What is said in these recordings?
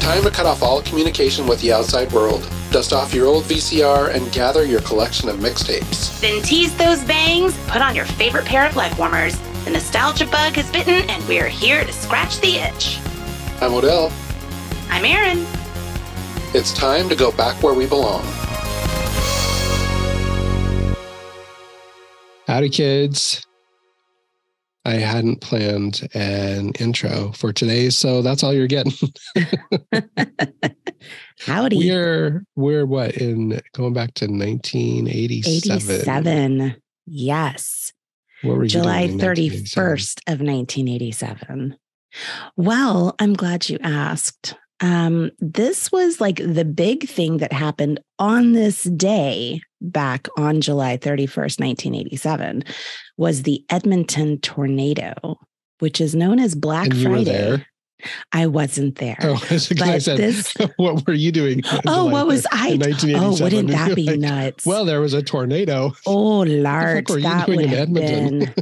time to cut off all communication with the outside world. Dust off your old VCR and gather your collection of mixtapes. Then tease those bangs, put on your favorite pair of leg warmers. The nostalgia bug has bitten, and we're here to scratch the itch. I'm Odell. I'm Erin. It's time to go back where we belong. Howdy, kids. I hadn't planned an intro for today, so that's all you're getting. Howdy. We're what, going back to 1987? 87. Yes. What were you July doing 31st of 1987. Well, I'm glad you asked. This was like the big thing that happened on this day back on July 31st, 1987, was the Edmonton tornado, which is known as Black Friday. Were there? I wasn't there. Oh, I said, what were you doing? Oh, what was I? Oh, wouldn't that be nuts? Well, there was a tornado. Oh, Lord, that would have been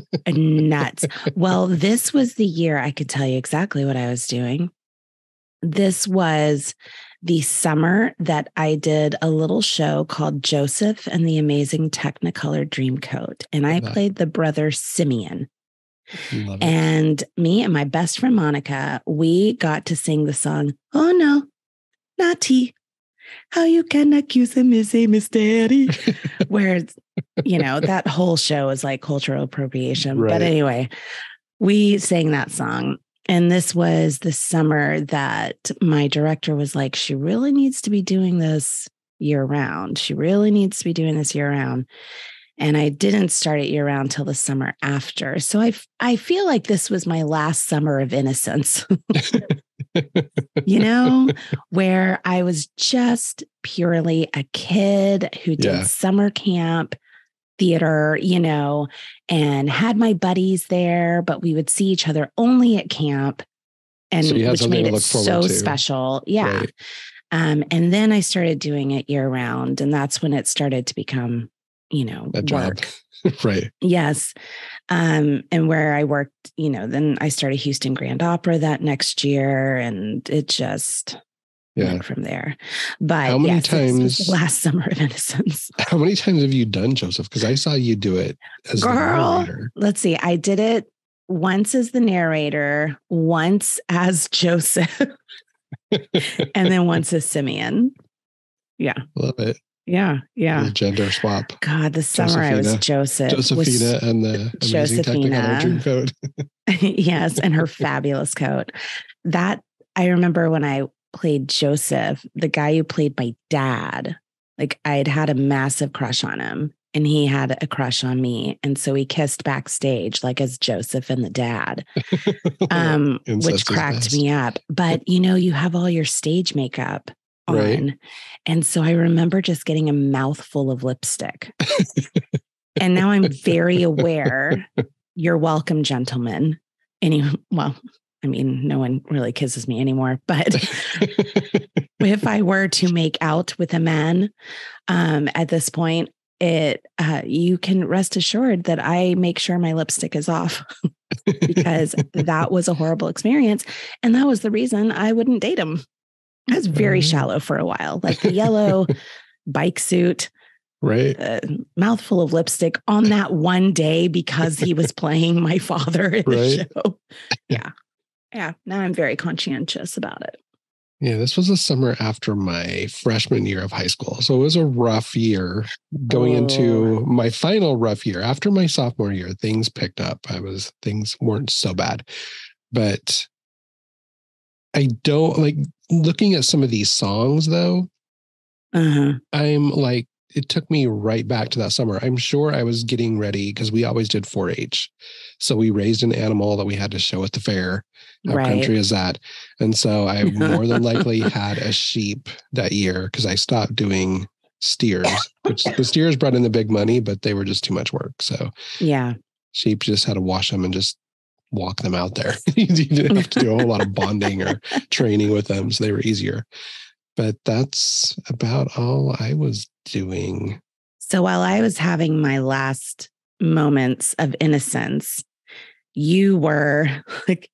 nuts. Well, this was the year I could tell you exactly what I was doing. This was the summer that I did a little show called Joseph and the Amazing Technicolor Dreamcoat. And I played the brother Simeon. And me and my best friend Monica, we got to sing the song, "Oh no, not he. How you can accuse him is a mystery." Where, that whole show is like cultural appropriation. Right. But anyway, we sang that song. And this was the summer that my director was like, she really needs to be doing this year round. She really needs to be doing this year round. And I didn't start it year round till the summer after. So I feel like this was my last summer of innocence, where I was just purely a kid who did summer camp, theater, and had my buddies there, but we would see each other only at camp, and which made it so special. Yeah. Right. And then I started doing it year round, and that's when it started to become, a job. Right. Yes. And where I worked, then I started Houston Grand Opera that next year, and it just went from there. But how many times? The last summer of innocence. How many times have you done Joseph? Because I saw you do it as the narrator. Let's see. I did it once as the narrator, once as Joseph, and then once as Simeon. Yeah. Love it. Yeah. Yeah. The gender swap. God, the summer I was Joseph. Josephina and the Amazing Technicolor Dreamcoat. Yes. And her fabulous coat. That I remember when I played Joseph, the guy who played my dad, like I'd had a massive crush on him and he had a crush on me. And so we kissed backstage, like as Joseph and the dad, which cracked me up. But you have all your stage makeup on. Right. And so I remember just getting a mouthful of lipstick. And now I'm very aware. You're welcome, gentlemen. No one really kisses me anymore, but if I were to make out with a man at this point, you can rest assured that I make sure my lipstick is off because that was a horrible experience. And that was the reason I wouldn't date him. I was very shallow for a while, like the yellow bike suit, right? Mouthful of lipstick on that one day because he was playing my father in the show. Yeah. Yeah. Now I'm very conscientious about it. Yeah. This was the summer after my freshman year of high school. So it was a rough year going into my final rough year. After my sophomore year, things picked up. Things weren't so bad, but I don't like looking at some of these songs though. I'm like, it took me right back to that summer. I'm sure I was getting ready because we always did 4-H. So we raised an animal that we had to show at the fair. How country is that? And so I more than likely had a sheep that year because I stopped doing steers, which the steers brought in the big money, but they were just too much work. So sheep just had to wash them and just walk them out there. You didn't have to do a whole lot of bonding or training with them. So they were easier. But that's about all I was doing. So while I was having my last moments of innocence, you were like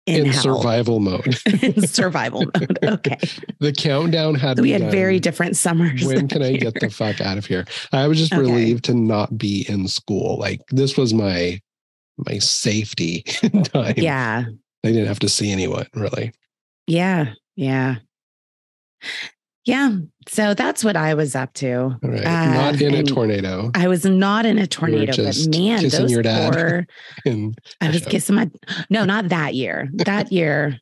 in survival mode. In survival mode. Okay. The countdown had so we had very different summers. When can I get the fuck out of here? I was just relieved to not be in school. Like this was my safety time. Yeah. I didn't have to see anyone really. Yeah. Yeah. Yeah. So that's what I was up to. Right. Not in a tornado. I was not in a tornado, but man, those your dad poor. I was kissing no, not that year. That year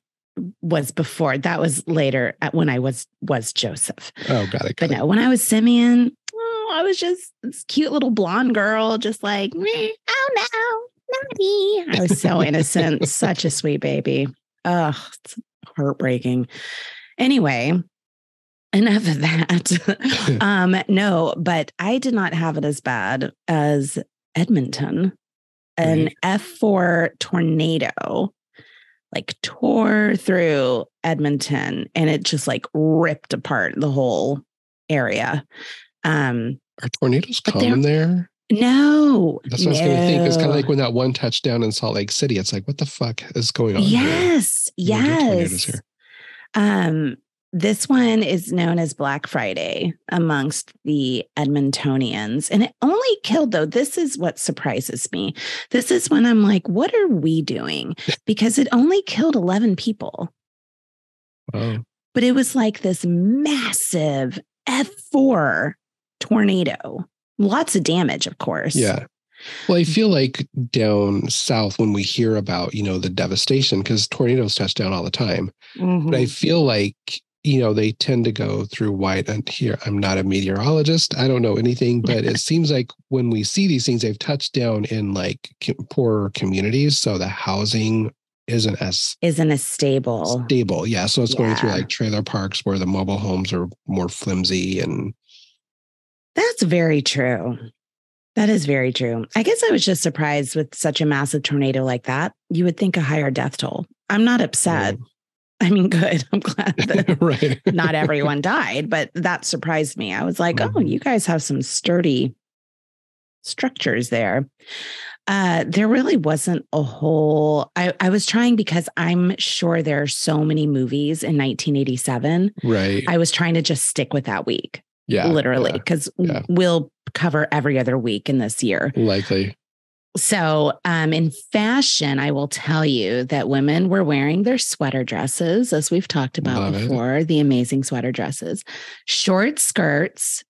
was before. That was later when I was Joseph. Oh, got it. But no, when I was Simeon, I was just this cute little blonde girl, just like, oh no, naughty. I was so innocent, such a sweet baby. Oh, it's heartbreaking. Anyway, enough of that. No, but I did not have it as bad as Edmonton. An F4 tornado like tore through Edmonton and it just like ripped apart the whole area. Are tornadoes common there? No. That's what I was going to think. It's kind of like when that one touchdown in Salt Lake City. It's like, what the fuck is going on? Yes. Here? Tornadoes here. This one is known as Black Friday amongst the Edmontonians. And it only killed, though, this is what surprises me. This is when I'm like, what are we doing? Because it only killed 11 people. Wow. But it was like this massive F4 tornado. Lots of damage, of course. Yeah. Well, I feel like down south when we hear about, the devastation, because tornadoes touch down all the time. Mm-hmm. But I feel like, they tend to go through white. And here, I'm not a meteorologist. I don't know anything, but it seems like when we see these things, they've touched down in like poorer communities. So the housing isn't as stable. Yeah. So it's going through like trailer parks where the mobile homes are more flimsy. And that's very true. That is very true. I guess I was just surprised with such a massive tornado like that. You would think a higher death toll. I'm not upset. Right. I mean, good. I'm glad that right. not everyone died, but that surprised me. I was like, oh, you guys have some sturdy structures there. There really wasn't a whole, I was trying because I'm sure there are so many movies in 1987. Right. I was trying to just stick with that week. Yeah. Literally, because we'll cover every other week in this year. Likely. So in fashion, I will tell you that women were wearing their sweater dresses, as we've talked about before, the amazing sweater dresses, short skirts,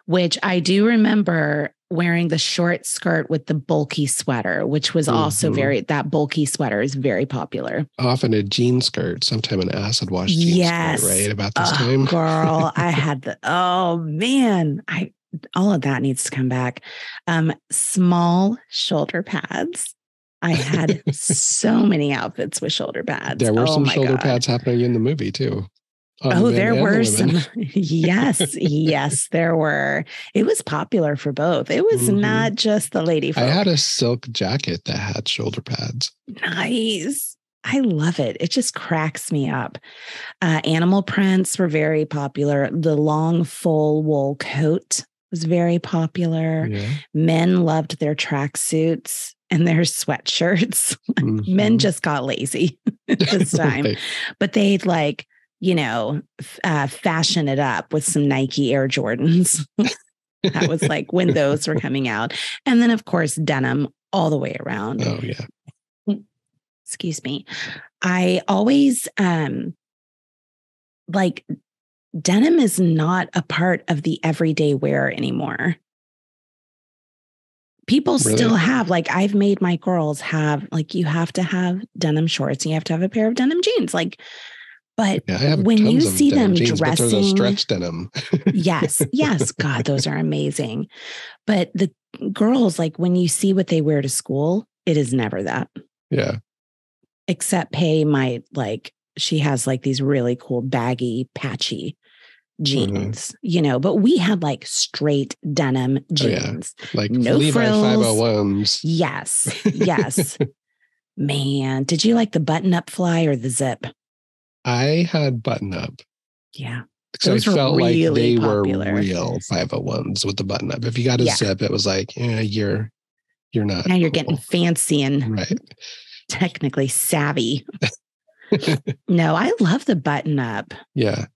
which I do remember wearing the short skirt with the bulky sweater, which was also that bulky sweater is very popular. Often a jean skirt, sometime an acid wash jean skirt, right? About this time. Girl, I had all of that needs to come back. Small shoulder pads. I had so many outfits with shoulder pads. There were some shoulder pads happening in the movie too. There were some. Yes, there were. It was popular for both. It was not just the lady folk. I had a silk jacket that had shoulder pads. Nice. I love it. It just cracks me up. Animal prints were very popular. The long, full wool coat was very popular. Yeah. Men loved their tracksuits and their sweatshirts. Men just got lazy this time, right. But they'd fashion it up with some Nike Air Jordans. That was like when those were coming out. And then, of course, denim all the way around. Oh, yeah. Excuse me. I always denim is not a part of the everyday wear anymore. People still have, I've made my girls have, you have to have denim shorts and you have to have a pair of denim jeans. But when you see them jeans, dressing, but they're the stretch denim. Yes. God, those are amazing. But the girls, when you see what they wear to school, it is never that. Yeah. Except Pay might she has these really cool baggy, patchy jeans, but we had straight denim jeans. Oh, yeah. No Levi frills. 501s. Yes. Man, did you like the button-up fly or the zip? I had button up. Yeah. So I felt really they popular. Were real 501s with the button up. If you got a zip, it was you're not. Now you're getting fancy and right. technically savvy. No, I love the button up. Yeah.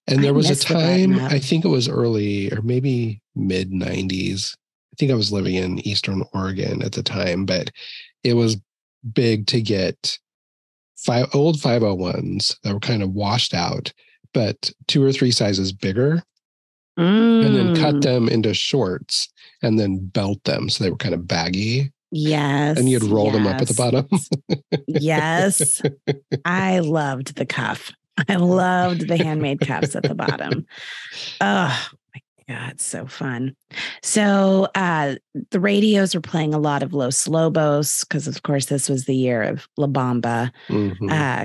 And there was a time, I think it was early or maybe mid 90s. I think I was living in Eastern Oregon at the time, but it was big to get old 501s that were kind of washed out, but 2 or 3 sizes bigger, and then cut them into shorts and then belt them. So they were kind of baggy. Yes. And you'd roll them up at the bottom. Yes. I loved the cuff. I loved the handmade cuffs at the bottom. Oh my God, so fun. So the radios were playing a lot of Los Lobos because, of course, this was the year of La Bamba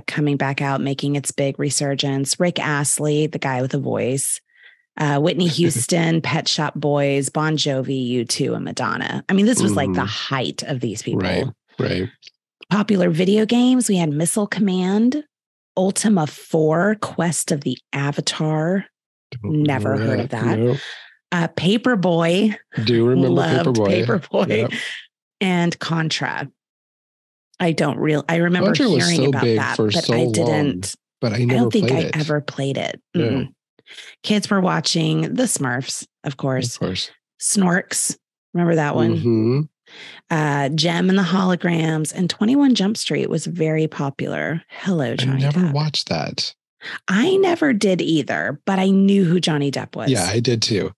coming back out, making its big resurgence. Rick Astley, the guy with a voice. Whitney Houston, Pet Shop Boys, Bon Jovi, U2, and Madonna. I mean, this was like the height of these people. Right. Popular video games. We had Missile Command, Ultima 4, Quest of the Avatar. Never heard of that. No. Paperboy. Do remember Paperboy. Yep. And Contra. I remember Contra hearing about that, but I didn't. But I don't think I ever played it. No. Kids were watching the Smurfs, of course. Snorks. Remember that one? Gem and the Holograms, and 21 Jump Street was very popular. Hello, Johnny Depp. I never watched that. I never did either, but I knew who Johnny Depp was. Yeah, I did too.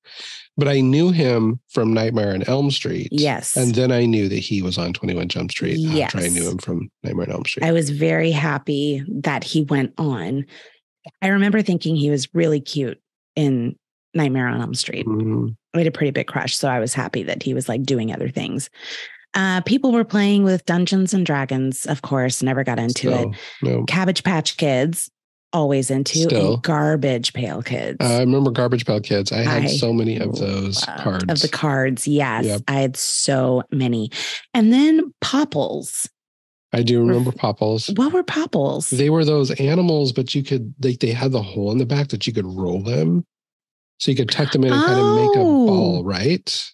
But I knew him from Nightmare on Elm Street. Yes. And then I knew that he was on 21 Jump Street after I knew him from Nightmare on Elm Street. I was very happy that he went on. I remember thinking he was really cute in Nightmare on Elm Street. I had a pretty big crush, so I was happy that he was like doing other things. People were playing with Dungeons and Dragons, of course, never got into it. No. Cabbage Patch Kids, always into. And Garbage Pail Kids. I remember Garbage Pail Kids. I had so many of those cards. Of the cards, yes. Yep. I had so many. And then Popples. I do remember Popples. What were Popples? They were those animals, but you could, they had the hole in the back that you could roll them. So you could tuck them in and kind of make a ball, right?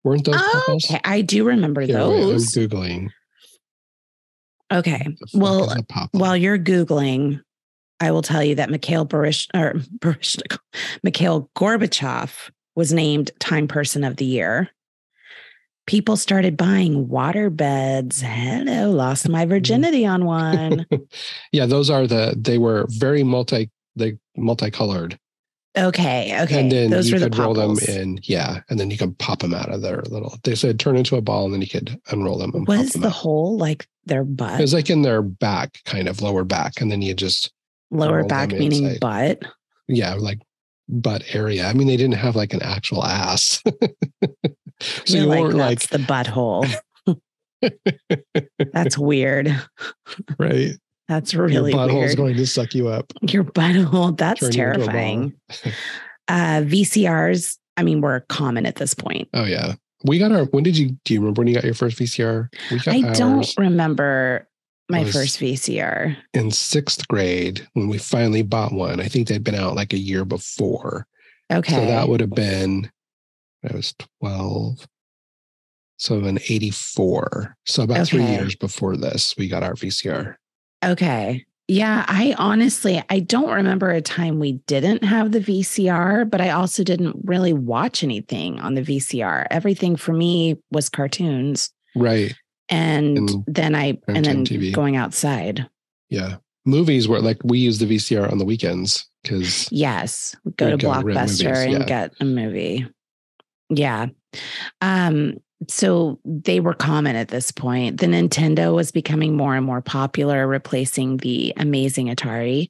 Weren't those Popples? Okay, I do remember those. Wait, I'm Googling. Okay. Well, while you're Googling, I will tell you that Mikhail Gorbachev was named Time Person of the Year. People started buying water beds. Hello, lost my virginity on one. Yeah, they were very multicolored. Okay. And then those you were could the roll them Popples. in, and then you could pop them out of their they said turn into a ball and then you could unroll them. And was the hole like their butt? It was like in their back, kind of lower back. And then you just lower back meaning inside. Butt? Yeah, like butt area. I mean, they didn't have like an actual ass. So you weren't like the butthole. That's weird. Right. That's really your butthole's weird. Going to suck you up. Your butthole. That's terrifying. VCRs, I mean, were common at this point. Oh yeah. We got do you remember when you got your first VCR? Don't remember my first VCR. In 6th grade when we finally bought one. I think they'd been out like a year before. Okay. So that would have been, I was 12. So in 84. So about 3 years before this, we got our VCR. Okay. Yeah. I don't remember a time we didn't have the VCR, but I also didn't really watch anything on the VCR. Everything for me was cartoons. Right. And then TV. Going outside. Yeah. Movies were like, we use the VCR on the weekends because. Yes. Go to Blockbuster and get a movie. Yeah. So they were common at this point. The Nintendo was becoming more and more popular, replacing the amazing Atari.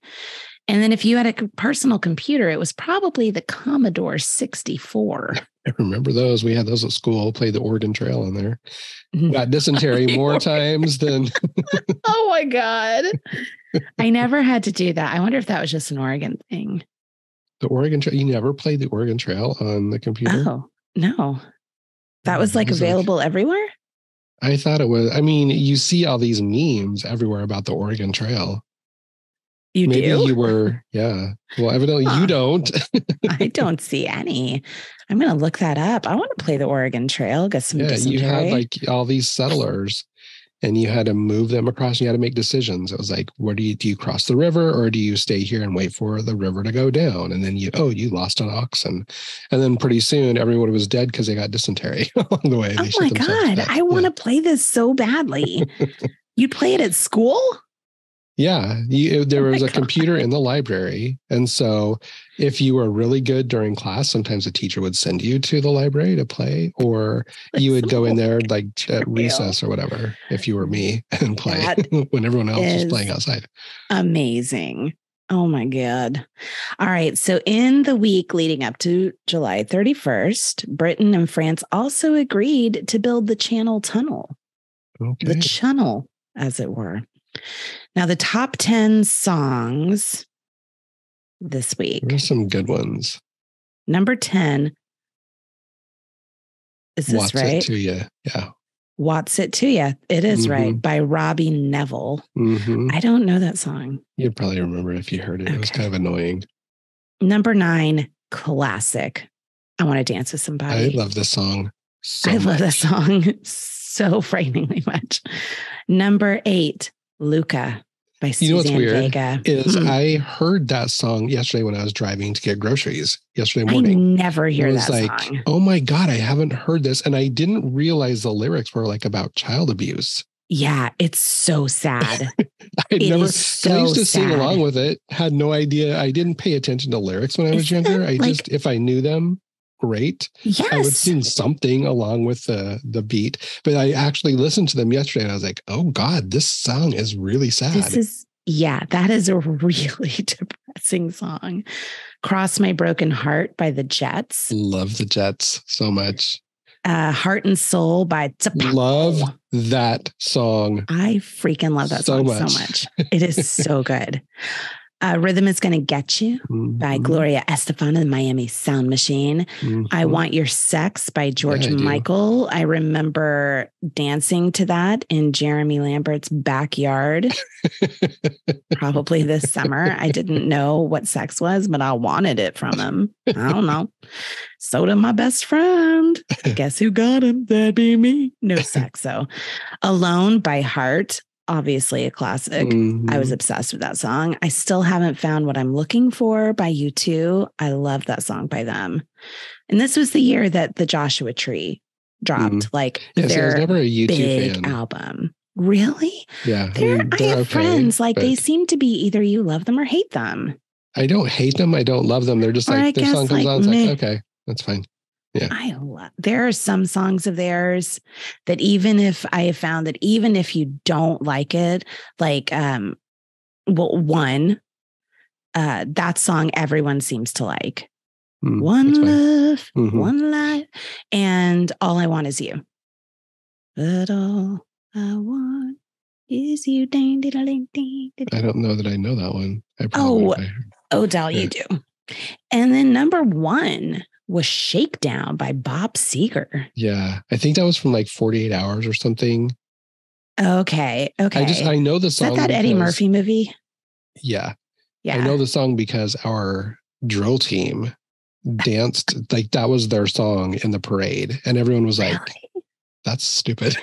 And then if you had a personal computer, it was probably the Commodore 64. I remember those. We had those at school, played the Oregon Trail on there. Got dysentery more times than... Oh my God. I never had to do that. I wonder if that was just an Oregon thing. The Oregon Trail? You never played the Oregon Trail on the computer? Oh, no. That was like available everywhere? I thought it was. I mean, you see all these memes everywhere about the Oregon Trail. Maybe you were, yeah. Well, evidently you don't. I don't see any. I'm going to look that up. I want to play the Oregon Trail, get some dysentery. You had like all these settlers and you had to move them across. And you had to make decisions. It was like, where do you cross the river, or do you stay here and wait for the river to go down? And then you lost an oxen. And then pretty soon everyone was dead because they got dysentery along the way. Oh my God. I want to play this so badly. You'd play it at school? Yeah, there was a computer in the library. And so if you were really good during class, sometimes a teacher would send you to the library to play, or you would go in there like at recess or whatever, if you were me, and play when everyone else was playing outside. Amazing. Oh my God. All right. So in the week leading up to July 31st, Britain and France also agreed to build the Channel Tunnel. Okay. The Channel, as it were. Now, the top 10 songs this week. There's some good ones. Number 10. Is this right? What's It to You? Yeah. What's It to You? It is right, by Robbie Neville. I don't know that song. You'd probably remember it if you heard it. It was kind of annoying. Number 9, classic. I Want to Dance with Somebody. I love this song so much. I love this song so frighteningly much. Number 8, Luca by Suzanne Vega. Is I heard that song yesterday when I was driving to get groceries yesterday morning. I never hear that song. Oh my God, I haven't heard this. And I didn't realize the lyrics were like about child abuse. Yeah, it's so sad. I used to sing along with it. Had no idea. I didn't pay attention to lyrics when I was younger. If I knew them, great. Yes. I would sing something along with the beat, but I actually listened to them yesterday and I was like, oh God, this song is really sad. That is a really depressing song. Cross My Broken Heart by the Jets. Love the Jets so much. Heart and Soul by Tsapapo. Love that song. I freaking love that song so much. It is so good. Rhythm Is Gonna Get You by Gloria Estefan and the Miami Sound Machine. I Want Your Sex by George Michael. I remember dancing to that in Jeremy Lambert's backyard, probably this summer. I didn't know what sex was, but I wanted it from him. I don't know. So did my best friend. Guess who got him? That'd be me. No sex, though. Alone by Heart. Obviously a classic. I was obsessed with that song. I still haven't found What I'm Looking For by U2. I love that song by them. And this was the year that the Joshua Tree dropped, their never a U2 big fan. Album. Really? Yeah. I have friends, they seem to be either you love them or hate them. I don't hate them. I don't love them. They're just their song comes on. It's okay, that's fine. Yeah. There are some songs of theirs that even if I have found that even if you don't like it, that song everyone seems to like. One Love, One Life, and All I Want Is You. But all I want is you. I don't know that I know that one. Dal, you do. And then number 1 was Shakedown by Bob Seger. Yeah. I think that was from 48 Hours or something. Okay. I know the song. Is that Eddie Murphy movie? Yeah. I know the song because our drill team danced, that was their song in the parade. And everyone was like, that's stupid.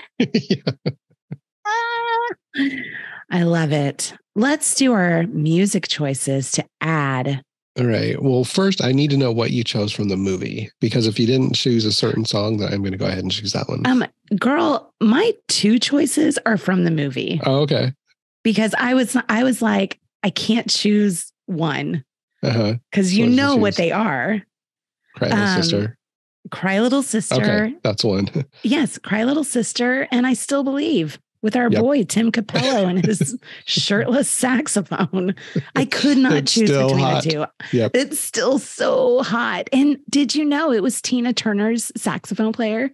I love it. Let's do our music choices to add. All right. Well, first, I need to know what you chose from the movie, because if you didn't choose a certain song, then I'm going to go ahead and choose that one. Girl, my 2 choices are from the movie. Oh, okay. Because I was like, I can't choose one. Because you know what they are. Cry Little Sister. Cry Little Sister. Okay, that's one. Yes, Cry Little Sister, and I Still Believe. With our boy, Tim Capello, and his shirtless saxophone. I could not choose between the 2. Yep. It's still so hot. And did you know it was Tina Turner's saxophone player?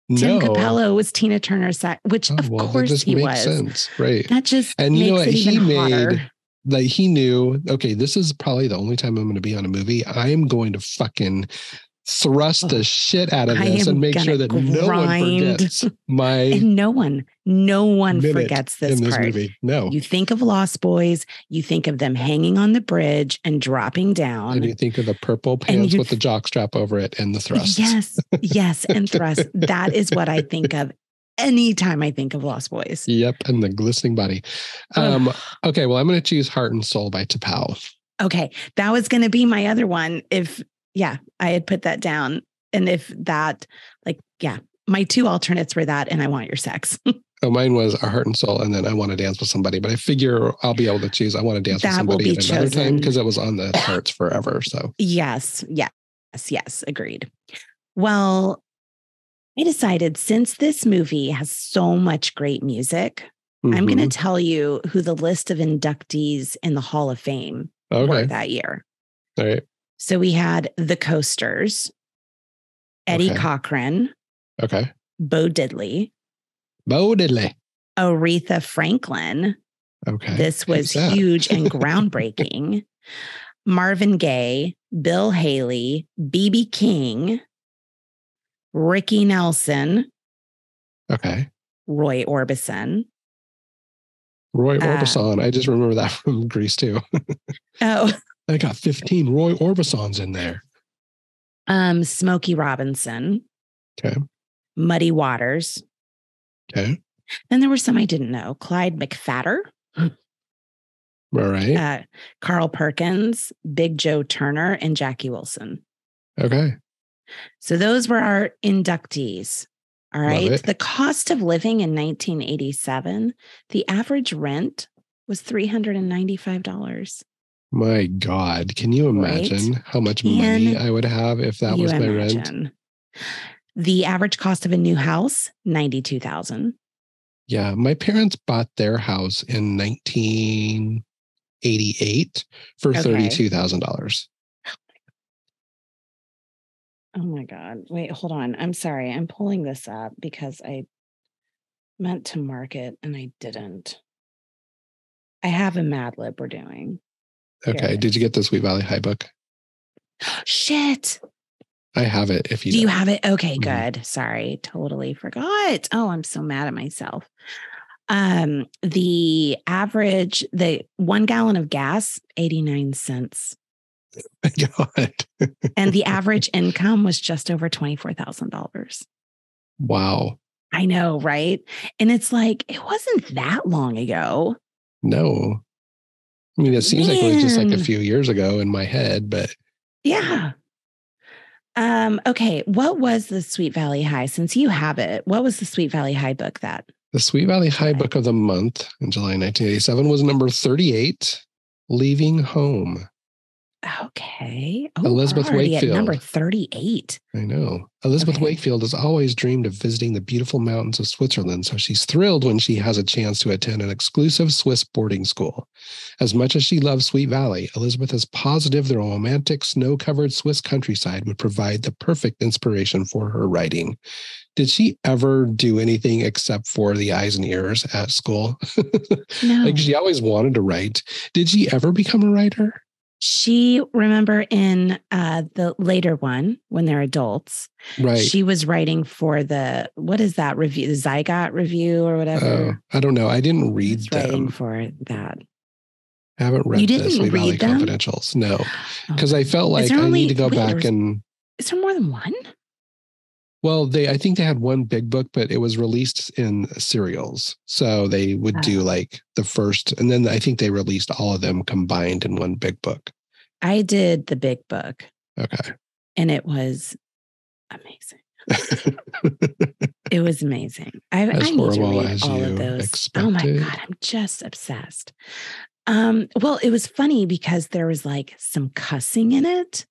No. Tim Capello was Tina Turner's which of course he was. Sense. Right. That just and makes you know what it even hotter. He knew, okay, this is probably the only time I'm going to be on a movie. I'm going to fucking thrust the shit out of this and make sure that no one forgets and no one forgets this part. Movie. No. You think of Lost Boys, you think of them hanging on the bridge and dropping down. And you think of the purple pants with the jock strap over it and the thrust. Yes, and thrust. That is what I think of anytime I think of Lost Boys. Yep. And the glistening body. Okay. Well, I'm going to choose Heart and Soul by T'Pau. Okay. That was going to be my other one. I had put that down. And if that, my two alternates were that and I Want Your Sex. Oh, mine was A Heart and Soul, and then I Want to Dance with Somebody. But I figure I'll be able to choose I Want to Dance with Somebody at another time because it was on the charts forever. So yes, agreed. Well, I decided since this movie has so much great music, I'm going to tell you who the list of inductees in the Hall of Fame were that year. All right. So we had the Coasters, Eddie Cochran, Bo Diddley, Aretha Franklin. Okay. This was huge and groundbreaking. Marvin Gaye, Bill Haley, B.B. King, Ricky Nelson. Okay. Roy Orbison. I just remember that from Grease too. I got 15 Roy Orbisons in there. Smokey Robinson. Okay. Muddy Waters. Okay. Then there were some I didn't know. Clyde McPhatter. All right. Carl Perkins, Big Joe Turner, and Jackie Wilson. Okay. So those were our inductees. All right. The cost of living in 1987, the average rent was $395. My God. Can you imagine how much money I would have if that was my rent? The average cost of a new house, $92,000. Yeah. My parents bought their house in 1988 for $32,000. Oh my God. Wait, hold on. I'm sorry. I'm pulling this up because I meant to mark it and I didn't. I have a Mad Lib we're doing. Okay. Did you get the Sweet Valley High book? Shit. I have it if you do. You have it? Okay, good. Sorry. Totally forgot. Oh, I'm so mad at myself. The 1 gallon of gas, 89 cents. My God. And the average income was just over $24,000. Wow. I know, right? And it's like, it wasn't that long ago. No. I mean, it seems like it was just like a few years ago in my head, but. Yeah. Okay. What was the Sweet Valley High? Since you have it, what was the Sweet Valley High book that? The Sweet Valley High book of the month in July 1987 was number 38, Leaving Home. Okay. Elizabeth Wakefield. At number 38. I know. Elizabeth Wakefield has always dreamed of visiting the beautiful mountains of Switzerland, so she's thrilled when she has a chance to attend an exclusive Swiss boarding school. As much as she loves Sweet Valley, Elizabeth is positive the romantic, snow-covered Swiss countryside would provide the perfect inspiration for her writing. Did she ever do anything except for the eyes and ears at school? No. Like she always wanted to write. Did she ever become a writer? She, remember in the later one, when they're adults, right? She was writing for what is that review, the Zygot review or whatever? I don't know. I didn't read them. Writing for that. I haven't read the Sweet Valley Confidentials. No, because I felt like I need to go back and. Is there more than one? Well, I think they had one big book, but it was released in serials. So they would do like the first, and then I think they released all of them combined in one big book. I did the big book. Okay. And it was amazing. It was amazing. I need to read all of those. Expected. Oh my God, I'm just obsessed. Well, it was funny because there was like some cussing in it.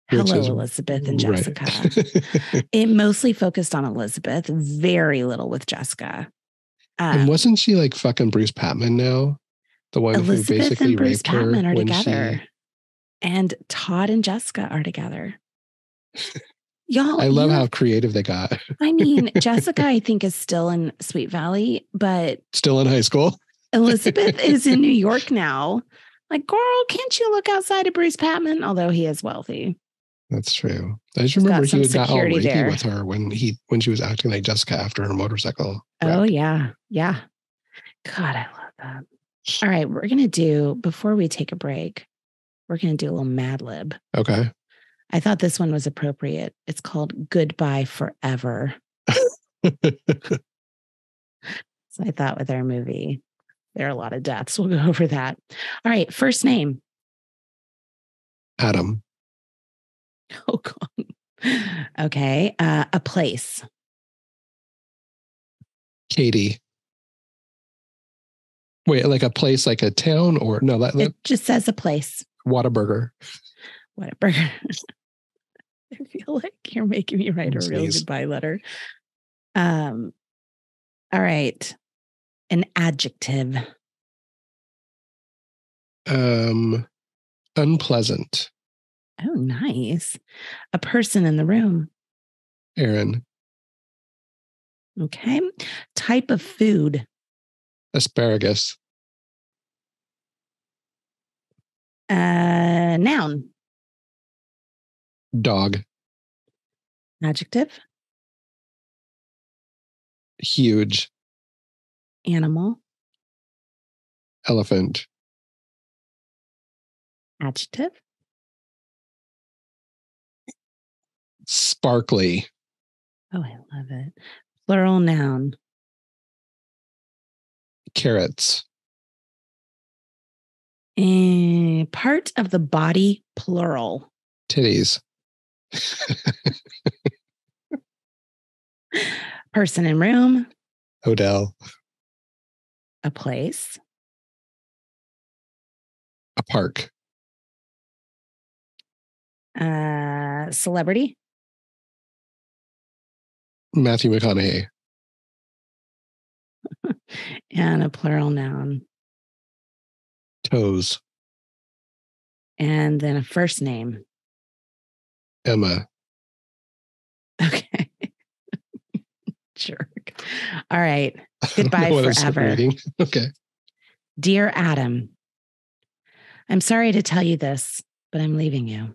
Hello, Elizabeth and Jessica. Right. It mostly focused on Elizabeth, very little with Jessica. And wasn't she like fucking Bruce Patman now? The one Elizabeth who basically and Bruce raped her Patman are when together. And Todd and Jessica are together. Y'all, I love how creative they got. I mean, Jessica, I think, is still in Sweet Valley, but still in high school. Elizabeth is in New York now. Like, girl, can't you look outside of Bruce Patman? Although he is wealthy. That's true. I just remember he got all rapey with her when she was acting like Jessica after her motorcycle wreck. Oh, yeah. Yeah. God, I love that. All right. We're going to do, before we take a break, we're going to do a little Mad Lib. Okay. I thought this one was appropriate. It's called Goodbye Forever. So I thought with our movie, there are a lot of deaths. We'll go over that. All right. First name. Adam. Oh, God. Okay. A place. Katie. Wait, like a place, like a town, or no? It just says a place. Whataburger. Whataburger. I feel like you're making me write a real goodbye letter. All right. An adjective. Unpleasant. Oh, nice. A person in the room. Erin. Okay. Type of food. Asparagus. Noun. Dog. Adjective. Huge. Animal. Elephant. Adjective. Sparkly. Oh, I love it. Plural noun. Carrots. Part of the body, plural. Titties. Person in room. Odell. A place. A park. Celebrity. Matthew McConaughey. And a plural noun. Toes. And then a first name. Emma. Okay. Jerk. All right. Goodbye forever. Okay. Dear Adam, I'm sorry to tell you this, but I'm leaving you.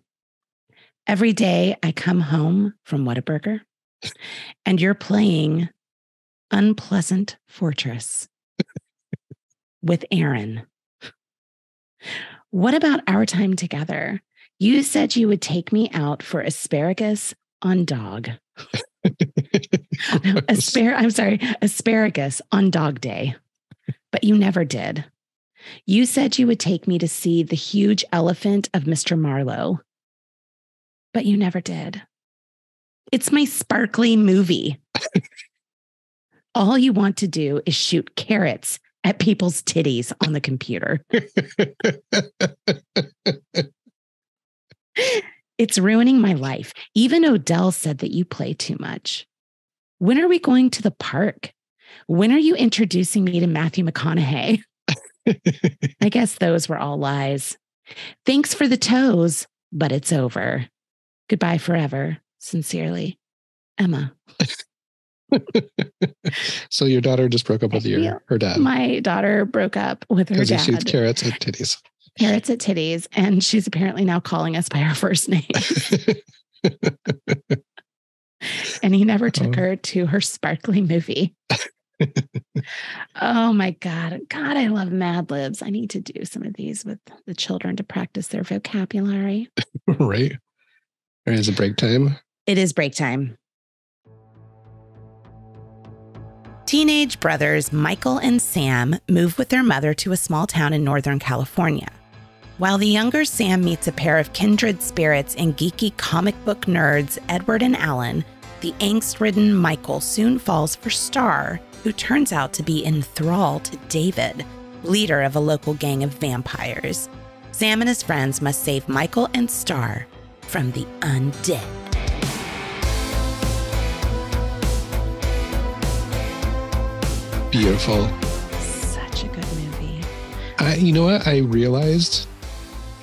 Every day I come home from Whataburger and you're playing Unpleasant Fortress with Erin. What about our time together? You said you would take me out for asparagus on dog. Asparagus on dog day. But you never did. You said you would take me to see the huge elephant of Mr. Marlowe. But you never did. It's my sparkly movie. All you want to do is shoot carrots at people's titties on the computer. It's ruining my life. Even Odell said that you play too much. When are we going to the park? When are you introducing me to Matthew McConaughey? I guess those were all lies. Thanks for the toes, but it's over. Goodbye forever. Sincerely, Emma. So your daughter just broke up with her dad. My daughter broke up with her dad. Because he shoots carrots at titties. Carrots at titties. And she's apparently now calling us by our first name. And he never took her to her sparkly movie. Oh my God. God, I love Mad Libs. I need to do some of these with the children to practice their vocabulary. Right. All right, is it break time? It is break time. Teenage brothers Michael and Sam move with their mother to a small town in Northern California. While the younger Sam meets a pair of kindred spirits and geeky comic book nerds, Edward and Alan, the angst-ridden Michael soon falls for Star, who turns out to be in thrall to David, leader of a local gang of vampires. Sam and his friends must save Michael and Star from the undead. Beautiful. Such a good movie. You know what? I realized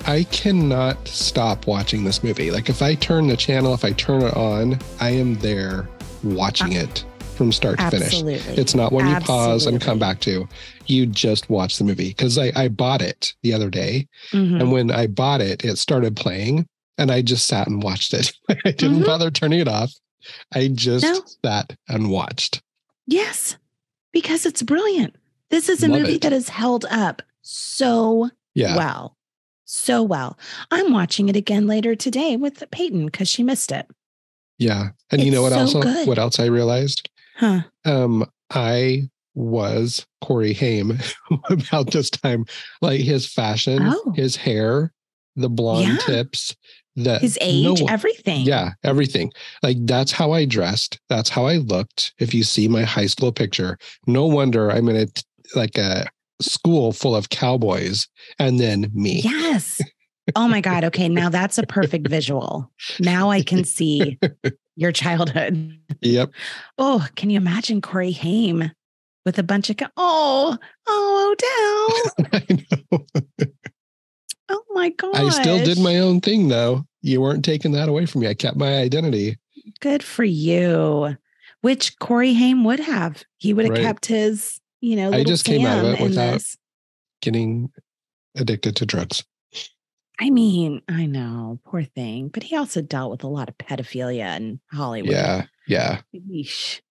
I cannot stop watching this movie. Like if I turn the channel, if I turn it on, I am there watching it from start to finish. It's not one you pause and come back to. You just watch the movie. Because I bought it the other day. Mm-hmm. And when I bought it, it started playing and I just sat and watched it. I didn't bother turning it off. I just sat and watched. Yes, because it's brilliant. This is a movie that has held up so well. So well. I'm watching it again later today with Peyton because she missed it. Yeah. And you know what else I realized? Huh. I was Corey Haim about this time. Like his fashion, his hair, the blonde tips, his age, everything. Yeah, everything. Like that's how I dressed. That's how I looked. If you see my high school picture, no wonder I'm in a school full of cowboys and then me. Yes. Oh my God. Okay. Now that's a perfect visual. Now I can see your childhood. Yep. Oh, can you imagine Corey Haim with a bunch of, Odell. I know. Oh my God. I still did my own thing though. You weren't taking that away from me. I kept my identity. Good for you. Which Corey Haim would have. He would have kept his, I just came out of it without this. Getting addicted to drugs. I mean, I know, poor thing, but he also dealt with a lot of pedophilia in Hollywood. Yeah. Yeesh.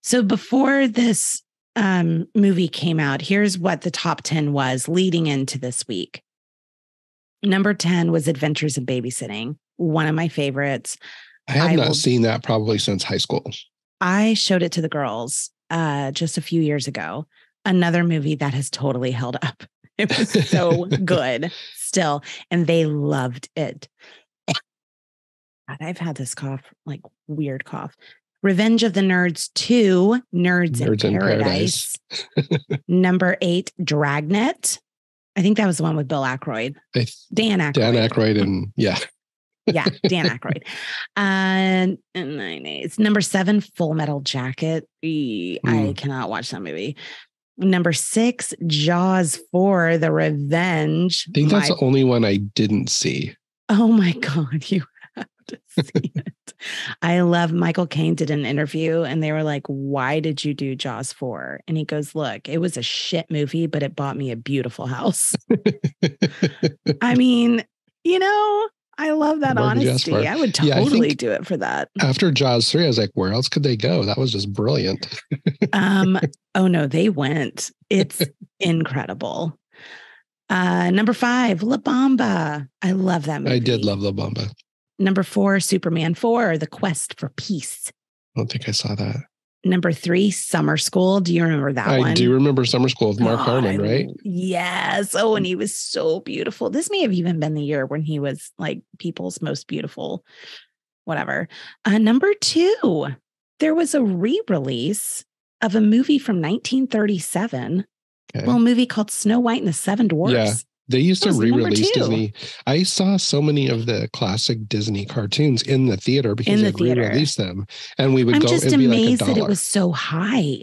So before this movie came out, here's what the top 10 was leading into this week. Number 10 was Adventures in Babysitting, one of my favorites. I have not seen that probably since high school. I showed it to the girls just a few years ago. Another movie that has totally held up. It was so good still. And they loved it. God, I've had this cough, like weird cough. Revenge of the Nerds 2, Nerds in Paradise. Number 8, Dragnet. I think that was the one with Bill Aykroyd. Dan Aykroyd. And yeah. Yeah, Dan Aykroyd. And it's number 7, Full Metal Jacket. I cannot watch that movie. Number 6, Jaws 4, The Revenge. I think that's the only one I didn't see. Oh my God, you have to see it. I love Michael Caine did an interview and they were like, why did you do Jaws 4? And he goes, look, it was a shit movie, but it bought me a beautiful house. I mean, I love that honesty. I would totally do it for that. After Jaws 3, I was like, where else could they go? That was just brilliant. Oh no, they went. It's incredible. Number 5, La Bamba. I love that movie. I did love La Bamba. Number 4, Superman 4, The Quest for Peace. I don't think I saw that. Number 3, Summer School. Do you remember that one? I do remember Summer School with Mark Harmon, right? Yes. Oh, and he was so beautiful. This may have even been the year when he was like people's most beautiful, whatever. Number 2, there was a re-release of a movie from 1937. Okay. Well, a movie called Snow White and the Seven Dwarfs. Yeah. They used to re-release Disney. I saw so many of the classic Disney cartoons in the theater because they re-released them. And we would go. I'm just amazed that it was so high.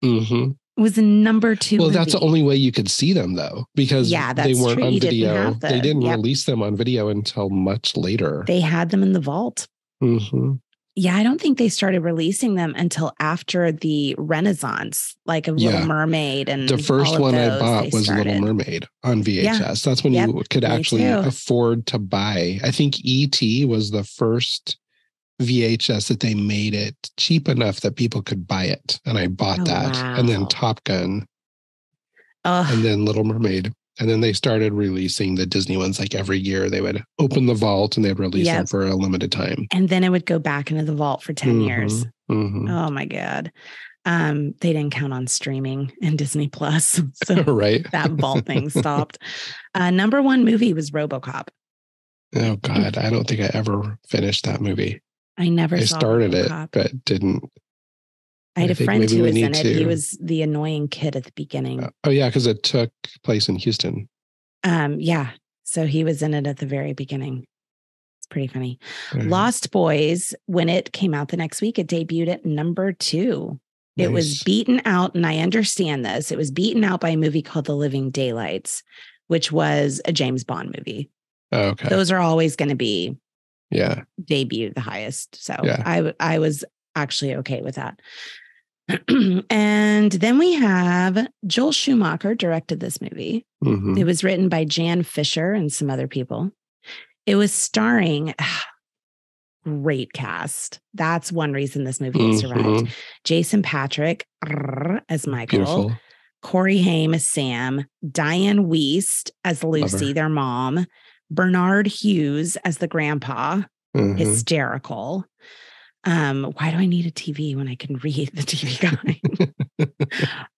Mm-hmm. It was a number 2 Well, movie. That's the only way you could see them, though, because they weren't on video. They didn't release them on video until much later. They had them in the vault. Mm-hmm. Yeah, I don't think they started releasing them until after the Renaissance, like of Little Mermaid. And the first one I bought was Little Mermaid on VHS. Yeah. That's when you could actually afford to buy. I think E.T. was the first VHS that they made it cheap enough that people could buy it. And I bought that. Wow. And then Top Gun. And then Little Mermaid. And then they started releasing the Disney ones like every year. They would open the vault and they'd release them for a limited time. And then it would go back into the vault for 10 years. Mm-hmm. Oh my God. They didn't count on streaming and Disney Plus. So that vault thing stopped. Number 1 movie was RoboCop. Oh God. I don't think I ever finished that movie. I started RoboCop. It, but didn't. I had a friend who was in it. He was the annoying kid at the beginning. Because it took place in Houston. Yeah. So he was in it at the very beginning. It's pretty funny. Lost Boys, when it came out the next week, it debuted at number 2. Nice. It was beaten out, and I understand this. It was beaten out by a movie called The Living Daylights, which was a James Bond movie. Oh, okay. Those are always going to be debut the highest. So I was actually okay with that. And then we have Joel Schumacher directed this movie. Mm-hmm. It was written by Jan Fisher and some other people. It was starring great cast. That's one reason this movie survived. Jason Patric as Michael. Beautiful. Corey Haim as Sam. Diane Wiest as Lucy, their mom. Bernard Hughes as the grandpa. Hysterical. Why do I need a TV when I can read the TV guide?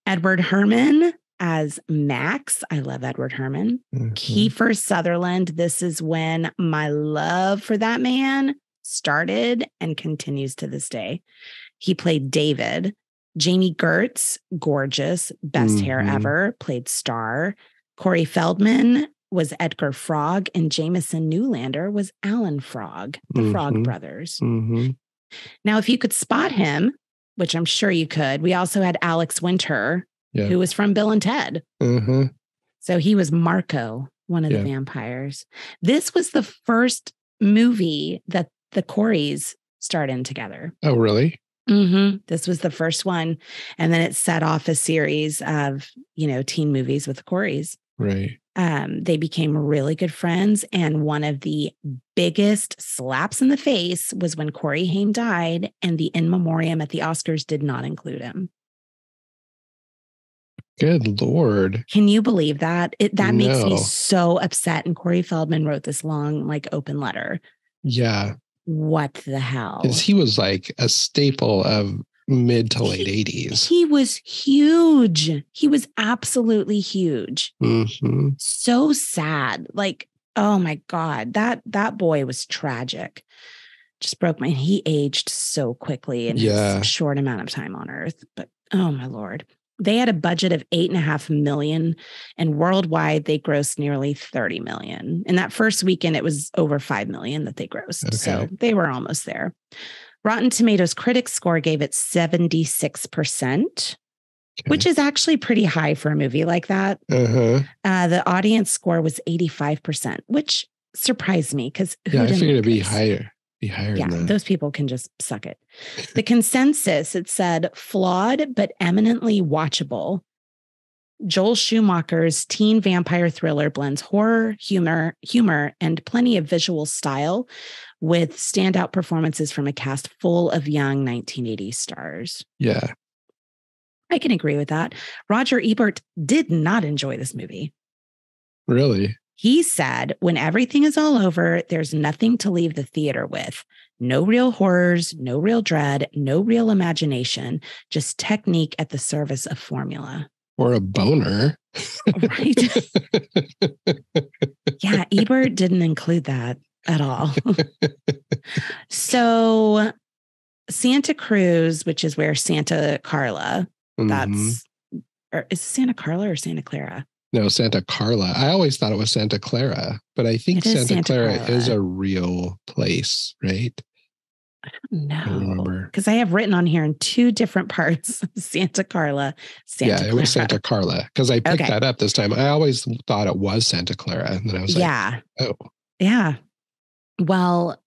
Edward Herrmann as Max. I love Edward Herrmann. Kiefer Sutherland. This is when my love for that man started and continues to this day. He played David. Jamie Gertz, gorgeous, best hair ever, played Star. Corey Feldman was Edgar Frogg, and Jameson Newlander was Alan Frogg, the Frogg brothers. Now, if you could spot him, which I'm sure you could, we also had Alex Winter, who was from Bill and Ted. So he was Marco, one of the vampires. This was the first movie that the Coreys starred in together. Oh, really? This was the first one. And then it set off a series of, teen movies with the Coreys. Right. They became really good friends. And one of the biggest slaps in the face was when Corey Haim died and the in memoriam at the Oscars did not include him. Good Lord. Can you believe that? That makes me so upset. And Corey Feldman wrote this long, open letter. Yeah. What the hell? Because he was like a staple of mid to late 80s. He was huge. He was absolutely huge. So sad. Oh my God, that boy was tragic. Just broke my, he aged so quickly in his short amount of time on Earth. But oh my Lord. They had a budget of $8.5 million, and worldwide they grossed nearly $30 million. In that first weekend, it was over $5 million that they grossed. Okay. So they were almost there. Rotten Tomatoes critics score gave it 76%, which is actually pretty high for a movie like that. The audience score was 85%, which surprised me because I figured it'd be higher. Yeah, those people can just suck it. The consensus, it said, flawed but eminently watchable. Joel Schumacher's teen vampire thriller blends horror, humor, and plenty of visual style with standout performances from a cast full of young 1980s stars. Yeah. I can agree with that. Roger Ebert did not enjoy this movie. Really? He said, when everything is all over, there's nothing to leave the theater with. No real horrors, no real dread, no real imagination, just technique at the service of formula. Or a boner. Right. Yeah, Ebert didn't include that at all. So Santa Cruz, which is where Santa Carla, is it Santa Carla or Santa Clara? No, Santa Carla. I always thought it was Santa Clara, but I think Santa Clara is a real place, right? No, because I have written on here in two different parts, Santa Carla, Santa Clara. It was Santa Carla because I picked that up this time. I always thought it was Santa Clara. And then I was like, oh. Yeah. Well,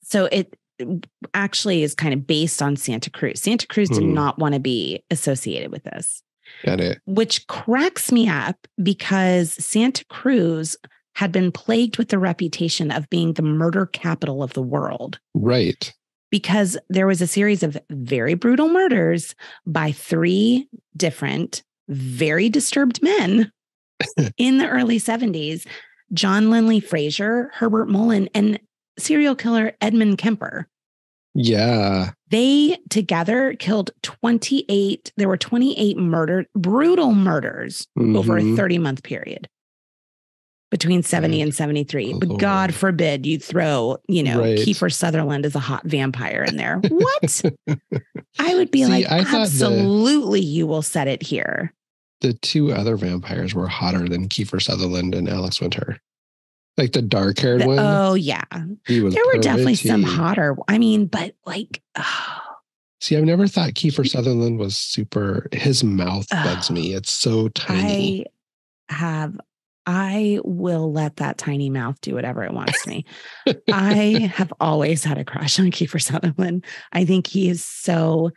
so it actually is kind of based on Santa Cruz. Santa Cruz did not want to be associated with this. Got it. Which cracks me up because Santa Cruz had been plagued with the reputation of being the murder capital of the world. Right. Because there was a series of very brutal murders by 3 different, very disturbed men in the early 70s. John Linley Frazier, Herbert Mullen, and serial killer Edmund Kemper. Yeah. They together killed 28. There were 28 brutal murders over a 30-month period between 70 and 73. But God forbid you throw, Kiefer Sutherland as a hot vampire in there. What? I would be absolutely, you will set it here. The 2 other vampires were hotter than Kiefer Sutherland and Alex Winter. Like the dark-haired one. Oh, yeah. There were definitely some hotter. I mean, but See, I've never thought Kiefer Sutherland was super. His mouth bugs me. It's so tiny. I will let that tiny mouth do whatever it wants to me. I have always had a crush on Kiefer Sutherland. I think he is so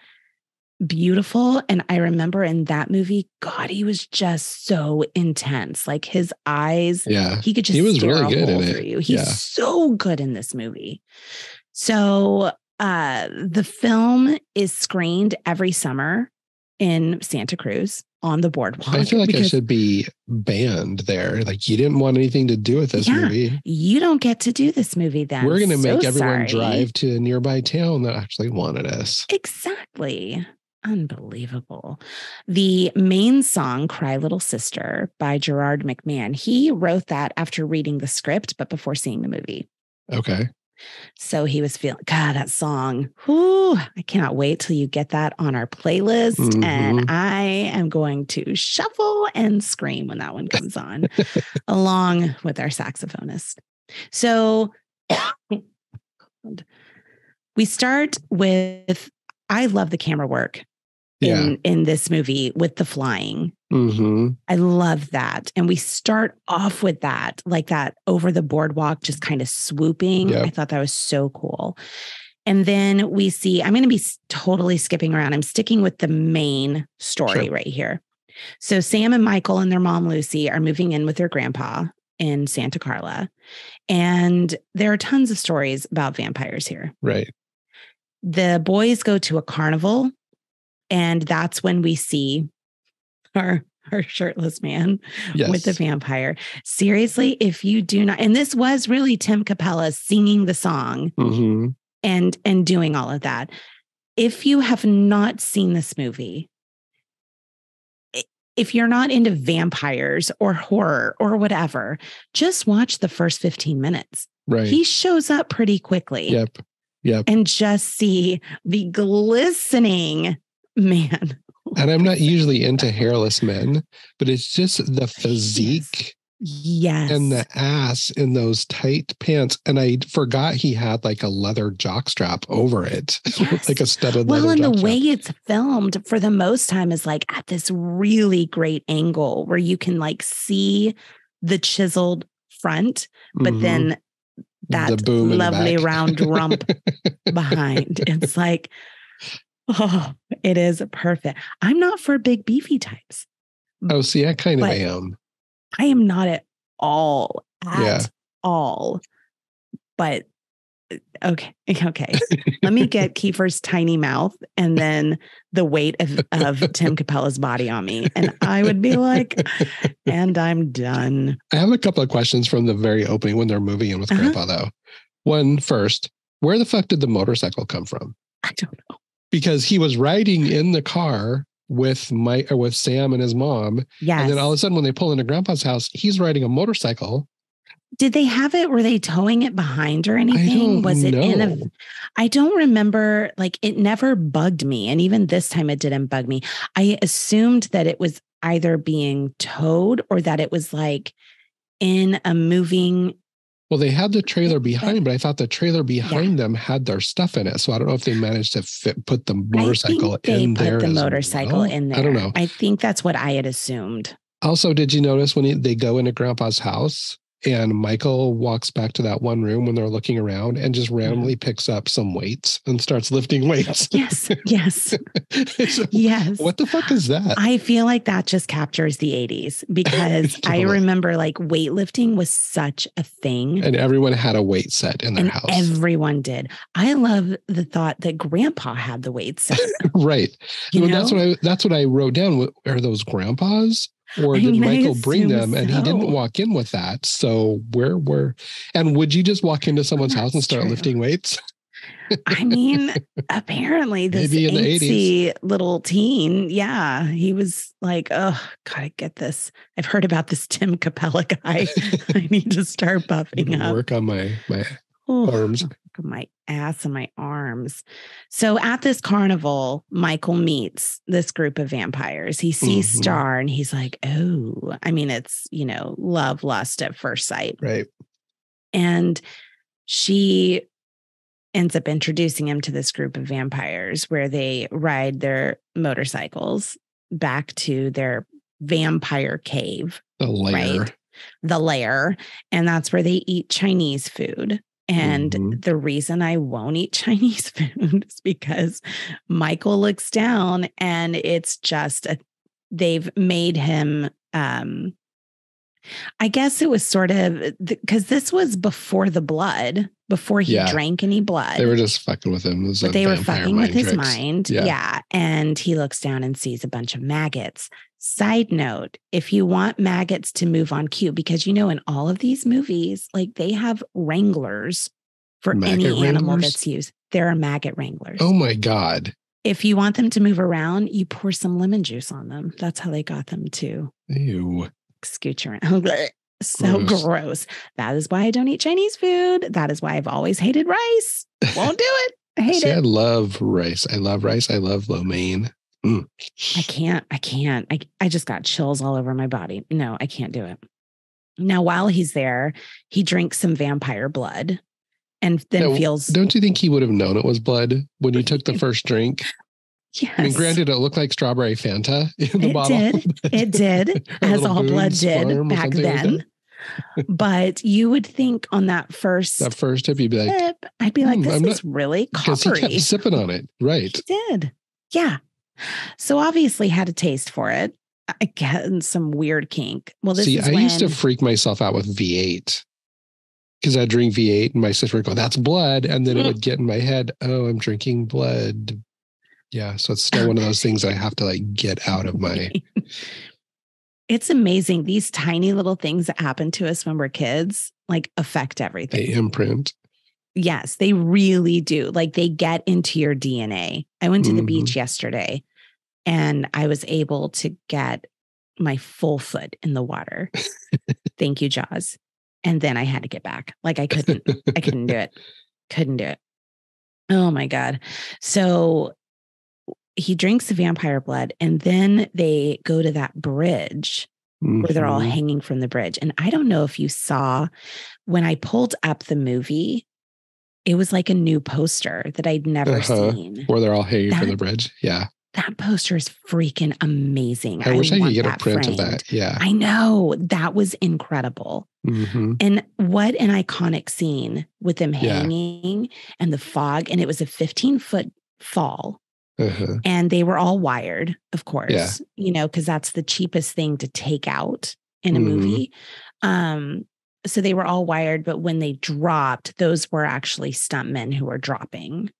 beautiful. And I remember in that movie, God, he was just so intense. Like his eyes, he could just stare really good a hole through you. He's so good in this movie. So the film is screened every summer in Santa Cruz on the boardwalk. I feel like I should be banned there. Like, you didn't want anything to do with this movie. You don't get to do this movie then. We're going to make everyone drive to a nearby town that actually wanted us. Exactly. Unbelievable. The main song, Cry Little Sister by Gerard McMahon, he wrote that after reading the script, but before seeing the movie. Okay. So he was feeling, God, that song. Whew, I cannot wait till you get that on our playlist. Mm-hmm. And I am going to shuffle and scream when that one comes on, along with our saxophonist. So we start with, I love the camera work in this movie with the flying. Mm-hmm. I love that. And we start off with that, like that over the boardwalk, just kind of swooping. Yep. I thought that was so cool. And then we see, I'm going to be totally skipping around. I'm sticking with the main story right here. So Sam and Michael and their mom, Lucy, are moving in with their grandpa in Santa Carla. And there are tons of stories about vampires here. Right. The boys go to a carnival, and that's when we see our shirtless man with the vampire. Seriously, if you do not, and this was really Tim Capella singing the song and doing all of that. If you have not seen this movie, if you're not into vampires or horror or whatever, just watch the first 15 minutes. Right. He shows up pretty quickly. Yep. And just see the glistening man. And I'm not usually into hairless men, but it's just the physique. Yes. And the ass in those tight pants. And I forgot he had like a leather jockstrap over it. Yes. Like a studded leather jockstrap. Well, and the way it's filmed for the most time is like at this really great angle where you can like see the chiseled front, but then that lovely round rump behind. It's like, oh, it is perfect. I'm not for big beefy types. Oh, see, I kind of am. I am not at all. At all. But okay. Let me get Kiefer's tiny mouth and then the weight of Tim Capella's body on me. And I would be like, and I'm done. I have a couple of questions from the very opening when they're moving in with Grandpa, though. One first, where the fuck did the motorcycle come from? I don't know. Because he was riding in the car with Sam and his mom. Yes. And then all of a sudden when they pull into Grandpa's house, he's riding a motorcycle. Did they have it? Were they towing it behind or anything? Was it in a? I don't remember. Like, it never bugged me. And even this time it didn't bug me. I assumed that it was either being towed or that it was like in a moving. Well, they had the trailer behind, but I thought the trailer behind them had their stuff in it. So I don't know if they managed to put the motorcycle in there. They put the motorcycle in there. I don't know. I think that's what I had assumed. Also, did you notice when they go into Grandpa's house and Michael walks back to that one room when they're looking around and just randomly picks up some weights and starts lifting weights? Yes. So, yes. What the fuck is that? I feel like that just captures the 80s because totally. I remember like weightlifting was such a thing. And everyone had a weight set in their house. Everyone did. I love the thought that Grandpa had the weight set. Right. That's what I wrote down. Are those Grandpa's? Or did Michael bring them and he didn't walk in with that? So and would you just walk into someone's house and start lifting weights? I mean, apparently this angsty little teen, he was like, oh, gotta get this. I've heard about this Tim Capella guy. I need to start buffing up. Work on my arms. My ass and my arms. So at this carnival, Michael meets this group of vampires. He sees Star and he's like, oh, I mean, it's, love, lust at first sight. Right. And she ends up introducing him to this group of vampires where they ride their motorcycles back to their vampire cave. The lair. Right? The lair. And that's where they eat Chinese food. And the reason I won't eat Chinese food is because Michael looks down and it's just they've made him I guess it was sort of because this was before the blood, before he drank any blood. They were just fucking with him. But they were fucking with his tricks. mind. Yeah. And he looks down and sees a bunch of maggots. Side note, if you want maggots to move on cue, because in all of these movies, like they have wranglers for any animal that's used. There are maggot wranglers. Oh my God. If you want them to move around, you pour some lemon juice on them. That's how they got them to scooch around. So gross. That is why I don't eat Chinese food. That is why I've always hated rice. Won't do it. I hate it. I love rice. I love rice. I love lo mein. I can't. I just got chills all over my body. No, I can't do it. Now, while he's there, he drinks some vampire blood and then feels... Don't you think he would have known it was blood when he took the first drink? Yes. I mean, granted, it looked like strawberry Fanta in the bottle. It did, as all blood did back then. But you would think on that first tip, you'd be like, I'd be like, this is really coppery. Because he kept sipping on it. Right. He did. Yeah. So obviously had a taste for it. I get some weird kink. Well, I used to freak myself out with V8 because I'd drink V8 and my sister would go, that's blood. And then it would get in my head, oh, I'm drinking blood. Yeah. So it's still one of those things I have to like get out of my... It's amazing. These tiny little things that happen to us when we're kids, like affect everything. They imprint. Yes, they really do. Like they get into your DNA. I went to the beach yesterday and I was able to get my full foot in the water. Thank you, Jaws. And then I had to get back. Like I couldn't do it. Couldn't do it. Oh my God. So he drinks the vampire blood and then they go to that bridge where they're all hanging from the bridge. And I don't know if you saw when I pulled up the movie, it was like a new poster that I'd never seen. Where they're all hanging from the bridge. Yeah. That poster is freaking amazing. I wish I could get a print of that. Yeah. I know. That was incredible. And what an iconic scene with them hanging and the fog. And it was a 15-foot fall. And they were all wired, of course, because that's the cheapest thing to take out in a movie. So they were all wired, but when they dropped, those were actually stuntmen who were dropping.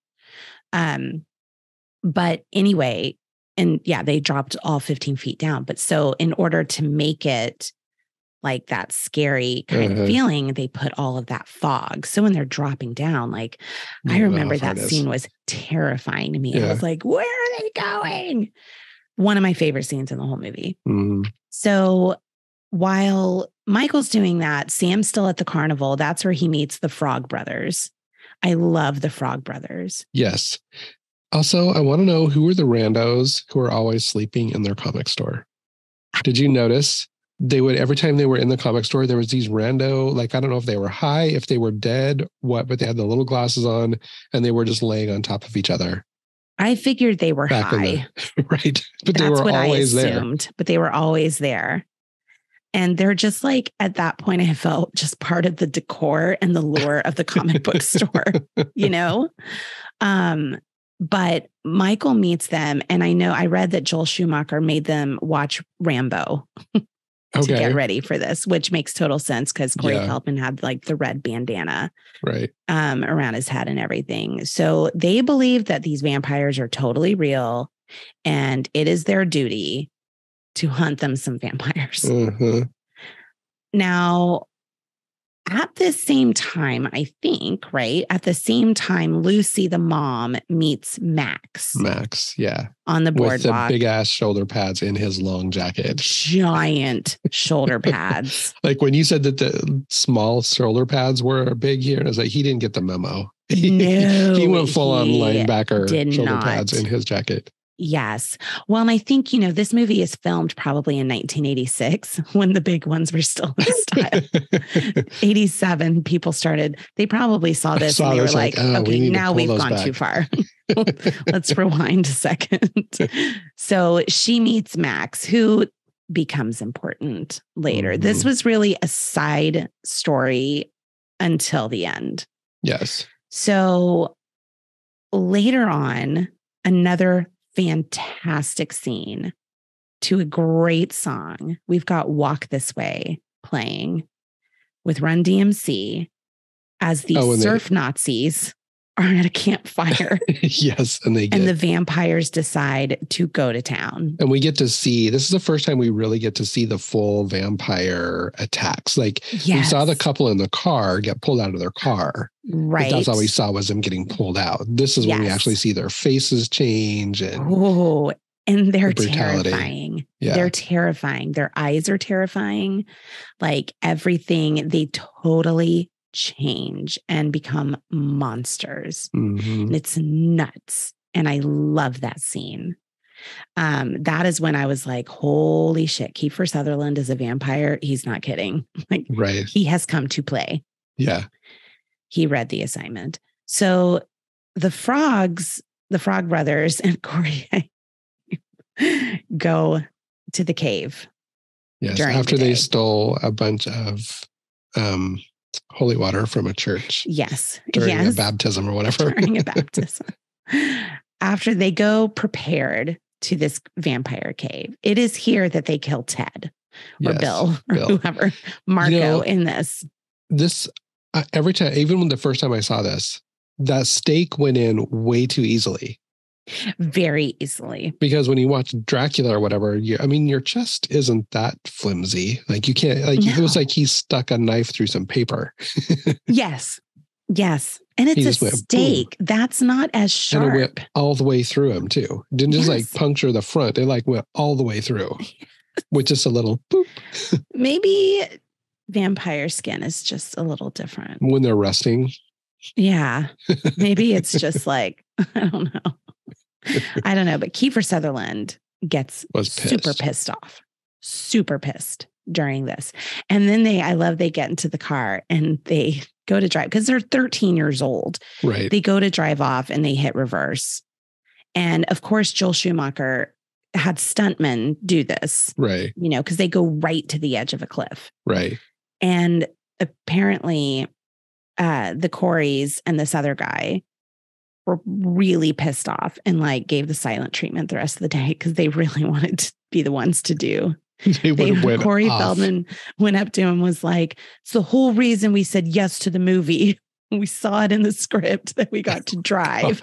But anyway, and they dropped all 15 feet down. But so in order to make it like that scary kind of feeling, they put all of that fog. So when they're dropping down, like I remember that scene was terrifying to me. I was like, where are they going? One of my favorite scenes in the whole movie. So while Michael's doing that, Sam's still at the carnival. That's where he meets the Frogg brothers. I love the Frogg brothers. Yes. Also, I want to know who were the randos who are always sleeping in their comic store? Did you notice? They would, every time they were in the comic store, there was these rando, like, I don't know if they were high, if they were dead, but they had the little glasses on and they were just laying on top of each other. I figured they were high. Right. But they were always there. But they were always there. And they're just like, at that point, I felt just part of the decor and the lure of the comic book store, But Michael meets them. And I read that Joel Schumacher made them watch Rambo. To get ready for this, which makes total sense because Corey Feldman had like the red bandana around his head and everything. So they believe that these vampires are totally real and it is their duty to hunt them some vampires. Now, at the same time, I think, right? At the same time, Lucy, the mom, meets Max. On the boardwalk. With the big ass shoulder pads in his long jacket. Giant shoulder pads. Like when you said that the small shoulder pads were big here, and I was like, he didn't get the memo. No, he went full on linebacker shoulder pads in his jacket. Yes. Well, and I think, this movie is filmed probably in 1986 when the big ones were still in style. 87, people they probably saw this and they were like, okay, now we've gone too far. Let's rewind a second. So she meets Max, who becomes important later. This was really a side story until the end. Yes. So later on, another fantastic scene to a great song. We've got Walk This Way playing with Run DMC as these surf Nazis are at a campfire. Yes. And the vampires decide to go to town. And we get to see, this is the first time we really get to see the full vampire attacks. Like we saw the couple in the car get pulled out of their car. Right. But that's all we saw was them getting pulled out. This is when we actually see their faces change. And they're terrifying. Yeah. They're terrifying. Their eyes are terrifying. Like everything, they totally change and become monsters. And it's nuts. And I love that scene. That is when I was like, holy shit, Kiefer Sutherland is a vampire. He's not kidding. Like, he has come to play. Yeah. He read the assignment. So the Frogg brothers and Corey go to the cave. Yes, after they stole a bunch of holy water from a church. Yes. During a baptism or whatever. During a baptism. After they go prepared to this vampire cave, it is here that they kill Ted or Bill or whoever, Marco in this. Every time, even when the first time I saw this, that stake went in way too easily. Very easily. Because when you watch Dracula or whatever, your chest isn't that flimsy. Like you can't, it was like he stuck a knife through some paper. Yes. And it's a stake. That's not as sharp. And it went all the way through him too. It didn't just puncture the front. It went all the way through with just a little boop. Maybe vampire skin is just a little different. When they're resting. Yeah. Maybe it's just like, I don't know. But Kiefer Sutherland was super pissed off, super pissed during this. And then they get into the car and they go to drive because they're 13 years old. Right. They go to drive off and they hit reverse. And of course, Joel Schumacher had stuntmen do this. Right. Because they go right to the edge of a cliff. Right. And apparently the Coreys and this other guy were really pissed off and gave the silent treatment the rest of the day because they really wanted to be the ones to do. Corey Feldman went up to him and was like, it's the whole reason we said yes to the movie. We saw it in the script that we got to drive.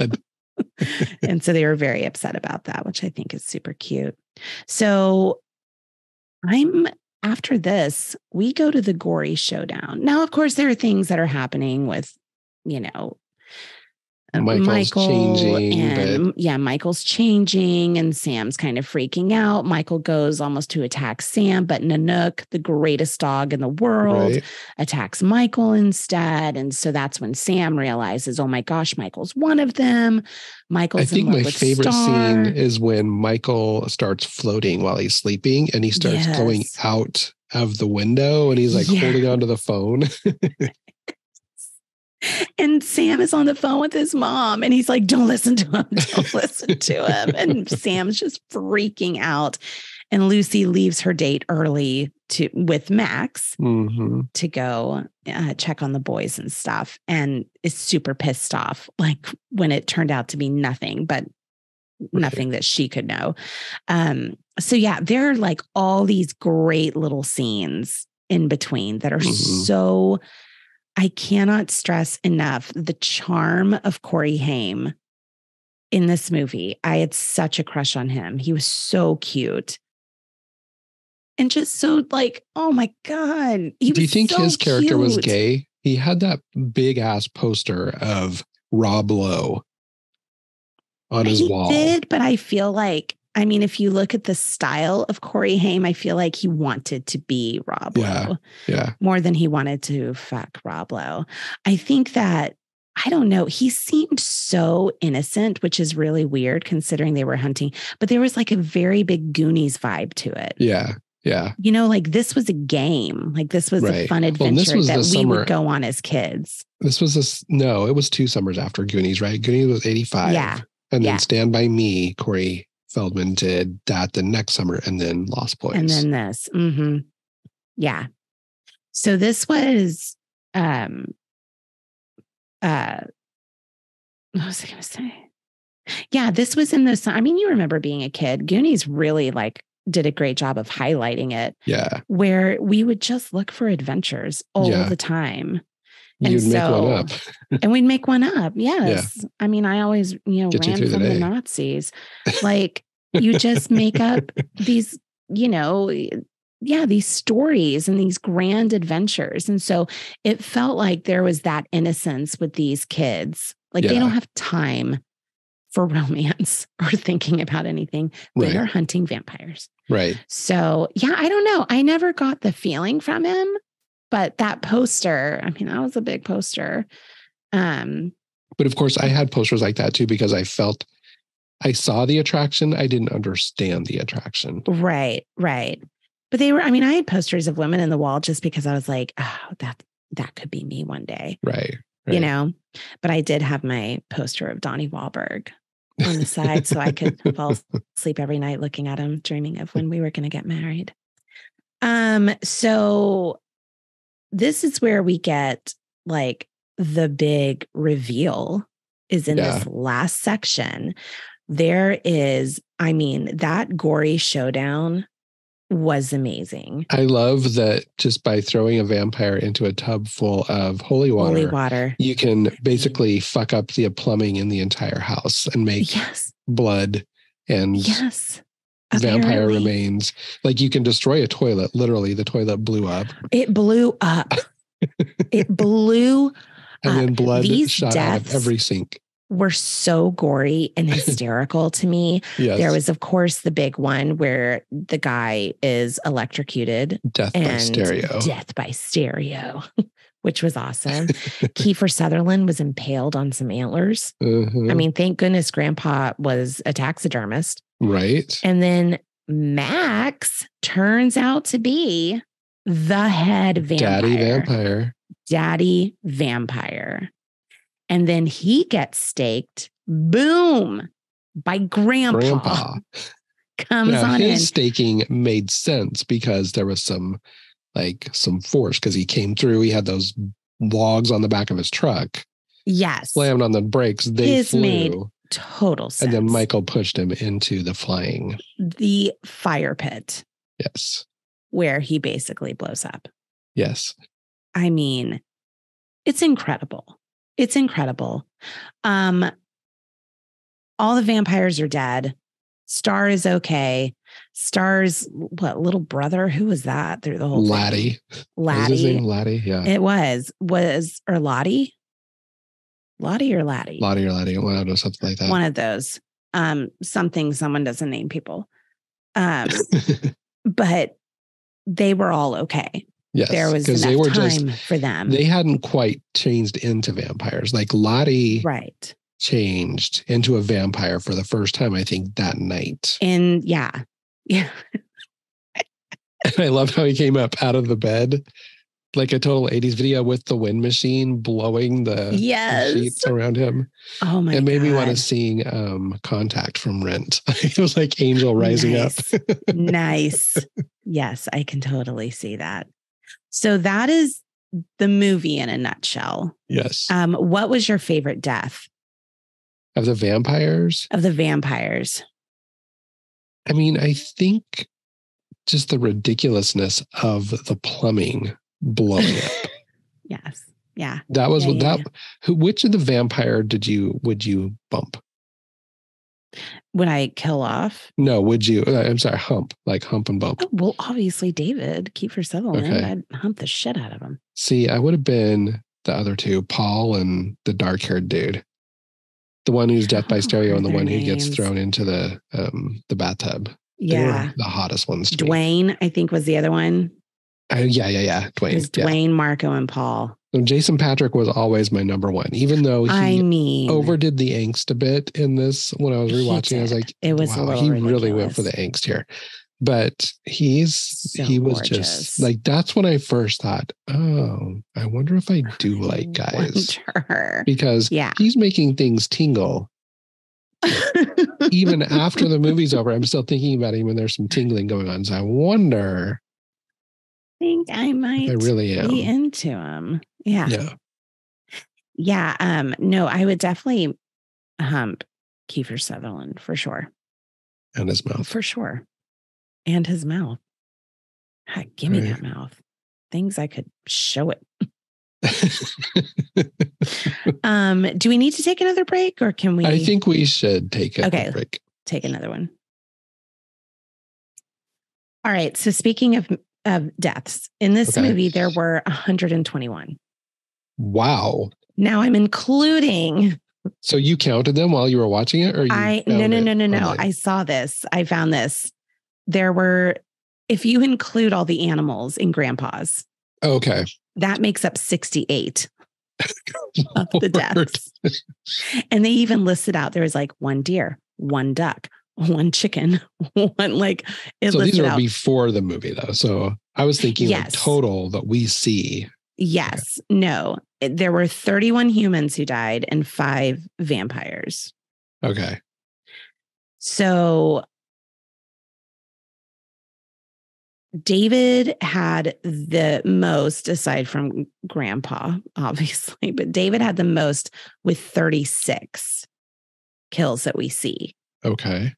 And so they were very upset about that, which I think is super cute. So after this, we go to the gory showdown. Now, of course, there are things that are happening with, Michael changing. Michael's changing and Sam's kind of freaking out. Michael goes almost to attack Sam, but Nanook, the greatest dog in the world, attacks Michael instead. And so that's when Sam realizes, oh my gosh, Michael's one of them. I think my favorite scene is when Michael starts floating while he's sleeping and he starts going out of the window and he's holding onto the phone. And Sam is on the phone with his mom and he's like, don't listen to him. Don't listen to him. And Sam's just freaking out. And Lucy leaves her date early with Max to go check on the boys and stuff. And is super pissed off, when it turned out to be nothing, but nothing that she could know. So there are all these great little scenes in between that are so... I cannot stress enough the charm of Corey Haim in this movie. I had such a crush on him. He was so cute. And just so oh my God. Do you think his character was gay? He had that big ass poster of Rob Lowe on his wall. He did, but I feel if you look at the style of Corey Haim, I feel like he wanted to be Rob Lowe. Yeah. More than he wanted to fuck Rob Lowe. I think that, I don't know, he seemed so innocent, which is really weird considering they were hunting, but there was a very big Goonies vibe to it. Yeah. Yeah. This was a game. This was a fun adventure that we would go on as kids. It was 2 summers after Goonies, right? Goonies was 85. Yeah. And then Stand By Me, Corey Feldman did that the next summer, and then Lost Boys. And then this. Yeah. So this was, what was I going to say? Yeah, this was in the, you remember being a kid. Goonies really did a great job of highlighting it. Yeah. Where we would just look for adventures all the time. You'd make one up. And we'd make one up. Yes. Yeah. I mean, I always, ran from the Nazis. Like, you just make up these, these stories and these grand adventures. And so it felt like there was that innocence with these kids. Like, they don't have time for romance or thinking about anything. They are hunting vampires. Right. So, yeah, I don't know. I never got the feeling from him, but that poster, I mean, that was a big poster. But of course, I had posters like that too, because I saw the attraction. I didn't understand the attraction. Right. But they were, I mean, I had posters of women in the wall just because I was like, oh, that could be me one day. Right. But I did have my poster of Donnie Wahlberg on the side so I could fall asleep every night looking at him, dreaming of when we were going to get married. So this is where we get like the big reveal is in this last section. There is, I mean, that gory showdown was amazing. I love that just by throwing a vampire into a tub full of holy water, you can basically fuck up the plumbing in the entire house and make blood and vampire remains. Like, you can destroy a toilet. Literally, the toilet blew up. It blew up. It blew and then blood shot out of every sink. Were so gory and hysterical to me. Yes. There was, of course, the big one where the guy is electrocuted. Death by stereo, which was awesome. Kiefer Sutherland was impaled on some antlers. Mm-hmm. I mean, thank goodness Grandpa was a taxidermist. Right. And then Max turns out to be the head vampire. Daddy vampire. And then he gets staked, boom, by Grandpa. Comes on in. His staking made sense because there was some force, because he came through. He had those logs on the back of his truck. Yes. Slammed on the brakes. They flew. Made total sense. And then Michael pushed him into the fire pit. Yes. Where he basically blows up. Yes. I mean, it's incredible. It's incredible. All the vampires are dead. Star is okay. Star's little brother? Who was that through the whole Laddie. thing? Laddie. Was his name Laddie? Yeah. It was or Lottie? Lottie or Laddie? Lottie or Laddie. Well, I don't know, something like that. One of those. Someone doesn't name people. But they were all okay. Yes, there was enough time for them. They hadn't quite changed into vampires. Like Lottie changed into a vampire for the first time, I think, that night. And yeah. And I love how he came up out of the bed, like a total 80s video with the wind machine blowing the sheets around him. Oh my God. It made me want to sing Contact from Rent. It was like Angel rising up. Nice. Yes, I can totally see that. So that is the movie in a nutshell. Yes. What was your favorite death? Of the vampires? Of the vampires. I mean, I think just the ridiculousness of the plumbing blowing up. Yes. Yeah. That was which of the vampire would you bump? Would I kill off? No, would you? I'm sorry, hump and bump. Oh, well, obviously, David, Kiefer Sutherland. Okay. I'd hump the shit out of him. See, I would have been the other two, Paul and the dark-haired dude, the one who's death by stereo, and the one who gets thrown into the bathtub. Yeah, they were the hottest ones. Dwayne, I think, was the other one. Yeah. Dwayne. It was Dwayne, Marco, and Paul. So Jason Patrick was always my number one, even though he overdid the angst a bit in this. When I was rewatching, I was like, it was wow, he really went for the angst here. But he was gorgeous. Just like, that's when I first thought, oh, I wonder if I do like guys. Because he's making things tingle. Even after the movie's over, I'm still thinking about him and there's some tingling going on. So I wonder. I think I might be into him. Yeah. No, I would definitely hump Kiefer Sutherland for sure. And his mouth. For sure. And his mouth. Heck, give me that mouth. Things I could show it. Do we need to take another break or can we? I think we should take a break. Take another one. All right. So speaking of deaths, in this movie, there were 121. Wow. Now I'm including. So you counted them while you were watching it? Or No. I saw this. I found this. There were, if you include all the animals in Grandpa's. Okay. That makes up 68 of the deaths. And they even listed out, there was like 1 deer, 1 duck, 1 chicken, 1 like it. So these are before the movie though. So I was thinking yes. like total that we see. Yes. Okay. No, there were 31 humans who died and 5 vampires. Okay. So David had the most, aside from Grandpa, obviously, but David had the most with 36 kills that we see. Okay.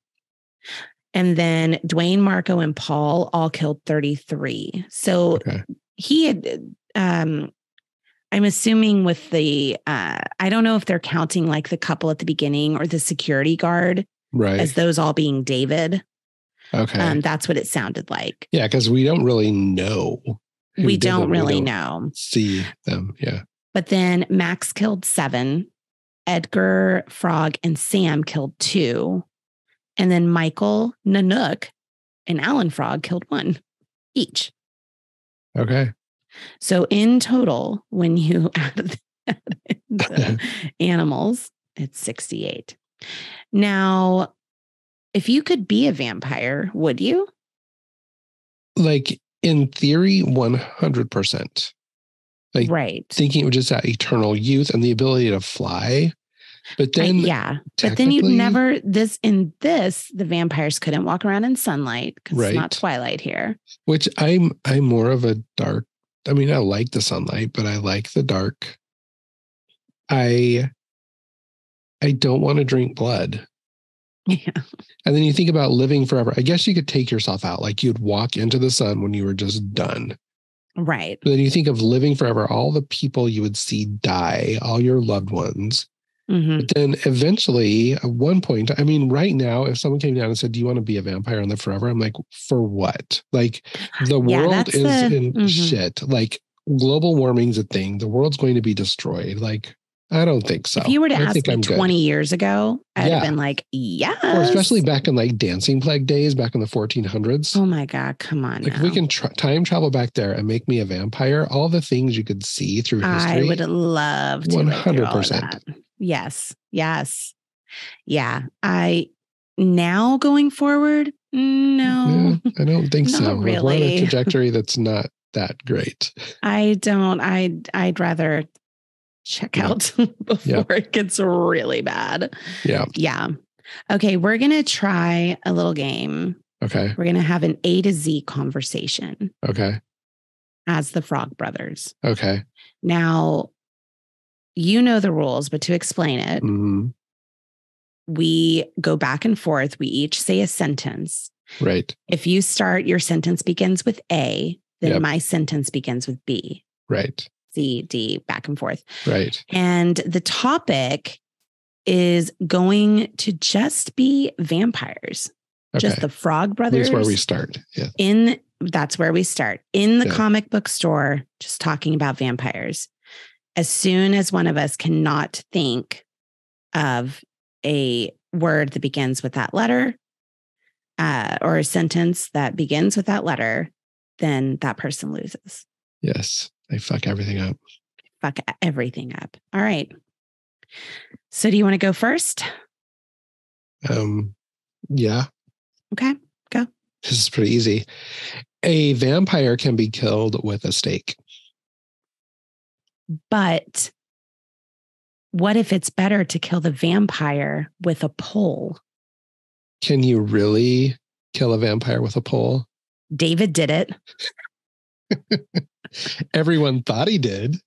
And then Dwayne, Marco, and Paul all killed 33. So he had, I'm assuming with the, I don't know if they're counting like the couple at the beginning or the security guard, right, as those all being David. Okay. That's what it sounded like. Yeah, because we don't really know. We don't really know. See them, yeah. But then Max killed 7. Edgar, Frogg, and Sam killed 2. And then Michael, Nanook, and Alan Frogg killed 1 each. Okay. So in total, when you add the animals, it's 68. Now, if you could be a vampire, would you? Like in theory, 100%. Like right. Thinking it was just that eternal youth and the ability to fly. But then, but then you'd never, the vampires couldn't walk around in sunlight because it's not Twilight here. Which I'm more of a dark, I mean, I like the sunlight, but I like the dark. I don't want to drink blood. Yeah. And then you think about living forever. I guess you could take yourself out. Like you'd walk into the sun when you were just done. Right. But then you think of living forever, all the people you would see die, all your loved ones. Mm-hmm. But then eventually, at one point, I mean, right now, if someone came down and said, do you want to be a vampire and live forever? I'm like, for what? Like the world is in shit. Like global warming's a thing. The world's going to be destroyed. Like, I don't think so. If you were to ask me 20 years ago, I'd have been like, yes. Or especially back in like dancing plague days, back in the 1400s. Oh my God, come on. Like if we can time travel back there and make me a vampire, all the things you could see through history. I would love to. 100%. Yes. Yes. Yeah. Now going forward, no. Yeah, I don't think so. Really. We're on a trajectory that's not that great. I'd rather check out before it gets really bad. Yeah. Yeah. Okay. We're going to try a little game. Okay. We're going to have an A to Z conversation. Okay. As the Frogg brothers. Okay. Now, you know the rules, but to explain it, we go back and forth. We each say a sentence. Right. If you start, your sentence begins with A, then my sentence begins with B. Right. C, D, back and forth. Right. And the topic is going to just be vampires. Okay. Just the Frogg brothers. That's where we start. Yeah. That's where we start. In the comic book store, just talking about vampires. As soon as one of us cannot think of a word that begins with that letter, or a sentence that begins with that letter, then that person loses. Yes. They fuck everything up. Fuck everything up. All right. So do you want to go first? Yeah. Okay, go. This is pretty easy. A vampire can be killed with a stake. But what if it's better to kill the vampire with a pole? Can you really kill a vampire with a pole? David did it. Everyone thought he did.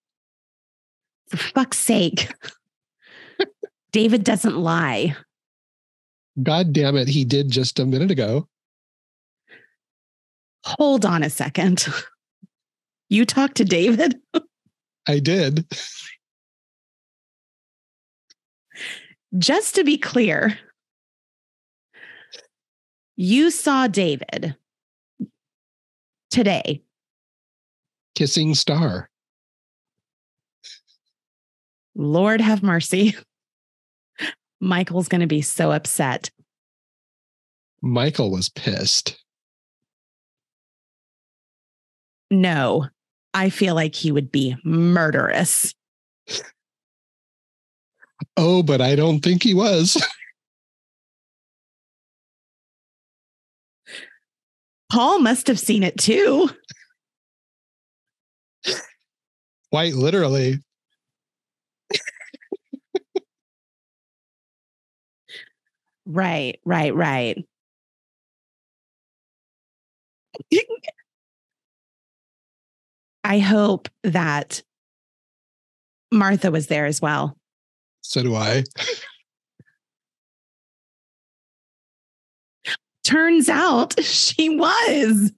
For fuck's sake. David doesn't lie. God damn it. He did just a minute ago. Hold on a second. You talked to David? I did. Just to be clear, you saw David today. Kissing Star. Lord have mercy. Michael's going to be so upset. Michael was pissed. No, I feel like he would be murderous. Oh, but I don't think he was. Paul must have seen it too. Quite literally. Right. I hope that Martha was there as well. So do I. Turns out she was.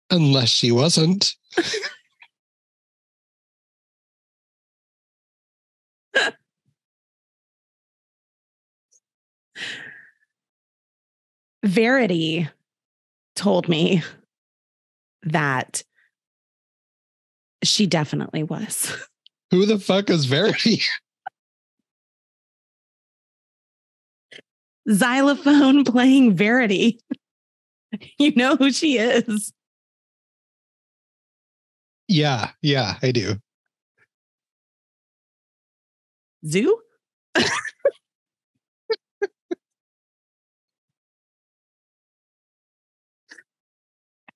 Unless she wasn't. Verity told me that she definitely was. Who the fuck is Verity? Xylophone playing Verity. You know who she is. Yeah, I do. Zoo?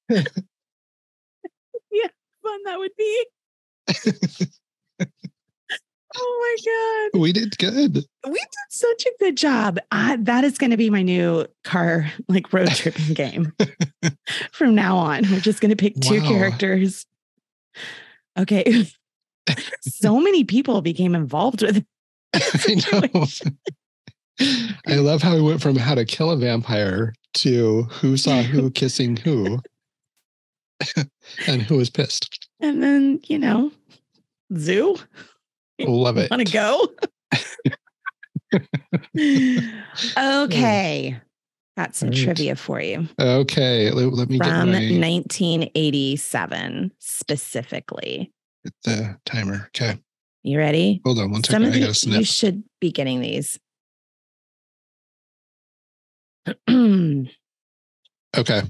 Yeah, fun that would be. Oh my God. We did good. We did such a good job. That is going to be my new car, like road tripping game. From now on, we're just going to pick two characters. Okay. So many people became involved with it. I know. I love how we went from how to kill a vampire to who saw who kissing who and who was pissed. And then, Zoo. Love it. Want to go? Okay. Got some trivia for you. Okay. Let me From get my... 1987 specifically. Get the timer. Okay. You ready? Hold on one second. I gotta sniff. You should be getting these. Okay.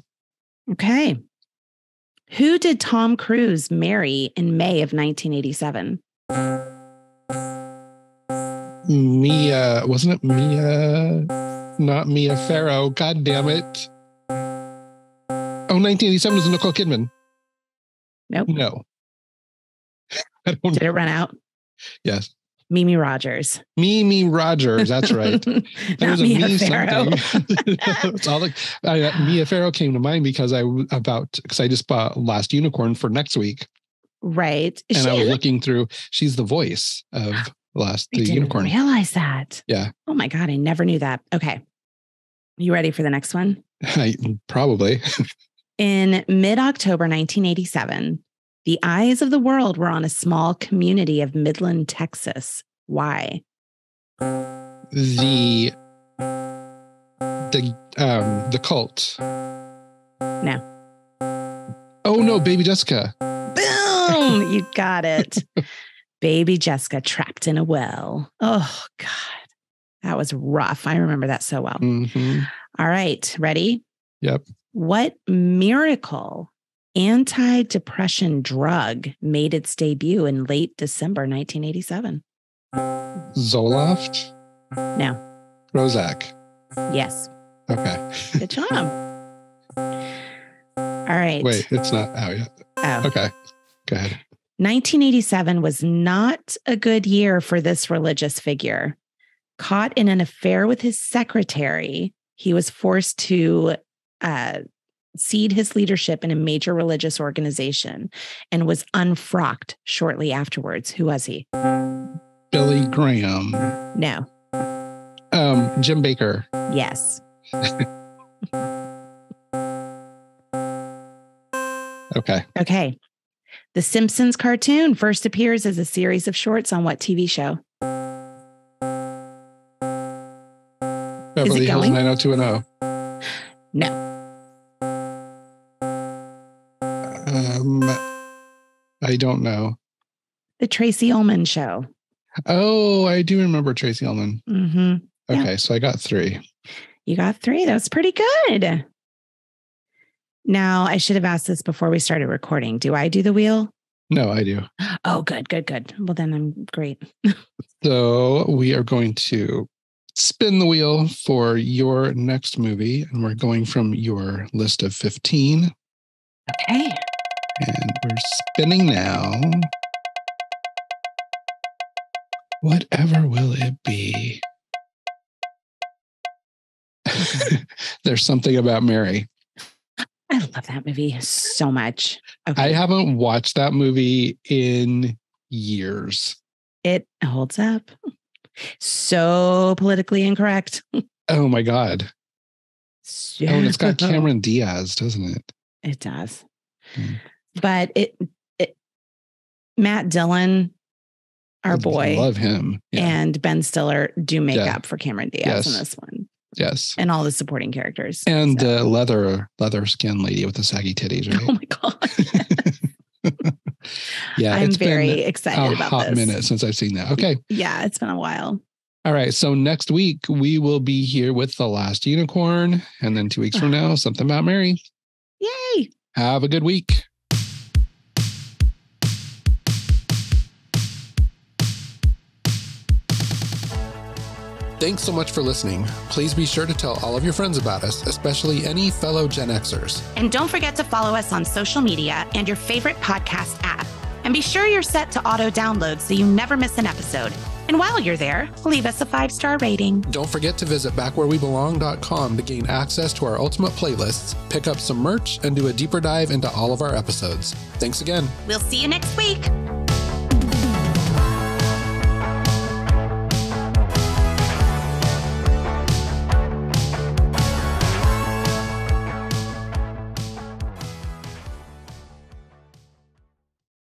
Who did Tom Cruise marry in May of 1987? Mia. Wasn't it Mia? Not Mia Farrow. God damn it. Oh, 1987 was Nicole Kidman. Nope. No. I don't know. Did it run out? Yes. Mimi Rogers. Mimi Rogers, that's right. There was a Mia me Farrow. Something. It's all like Mia Farrow came to mind because I just bought Last Unicorn for next week. Right. And I was looking through. She's the voice of the Unicorn. I didn't realize that. Yeah. Oh my God, I never knew that. Okay. You ready for the next one? Probably. In mid-October 1987, the eyes of the world were on a small community of Midland, Texas. Why? The cult. No. Oh no, Baby Jessica. Boom! You got it. Baby Jessica trapped in a well. Oh God. That was rough. I remember that so well. Mm-hmm. All right. Ready? Yep. What miracle anti-depression drug made its debut in late December 1987? Zoloft? No. Prozac? Yes. Okay. Good job. All right. Wait, it's not out yet. Oh. Okay. Go ahead. 1987 was not a good year for this religious figure. Caught in an affair with his secretary, he was forced to cede his leadership in a major religious organization and was unfrocked shortly afterwards. Who was he? Billy Graham. No. Jim Baker. Yes. Okay. Okay. The Simpsons cartoon first appears as a series of shorts on what TV show? Beverly Hills 90210. No. I don't know. The Tracy Ullman Show. Oh, I do remember Tracy Ullman. Mm-hmm. Okay, so I got 3. You got 3. That's pretty good. Now, I should have asked this before we started recording. Do I do the wheel? No, I do. Oh, good. Well, then I'm great. So we are going to spin the wheel for your next movie, and we're going from your list of 15. Okay. And we're spinning now. Whatever will it be? There's Something About Mary. I love that movie so much. Okay. I haven't watched that movie in years. It holds up. So politically incorrect. Oh my God. Oh, and it's got Cameron Diaz, doesn't it? It does. But Matt Dillon, our boy, love him, and Ben Stiller do make up for Cameron Diaz in this one. Yes, and all the supporting characters, and the leather skin lady with the saggy titties. Right? Oh my God! Yeah, I'm very excited about this. A hot minute since I've seen that. Okay, yeah, it's been a while. All right, so next week we will be here with The Last Unicorn, and then 2 weeks from now, Something About Mary. Yay! Have a good week. Thanks so much for listening. Please be sure to tell all of your friends about us, especially any fellow Gen Xers. And don't forget to follow us on social media and your favorite podcast app. And be sure you're set to auto download so you never miss an episode. And while you're there, leave us a 5-star rating. Don't forget to visit backwherewebelong.com to gain access to our ultimate playlists, pick up some merch, and do a deeper dive into all of our episodes. Thanks again. We'll see you next week.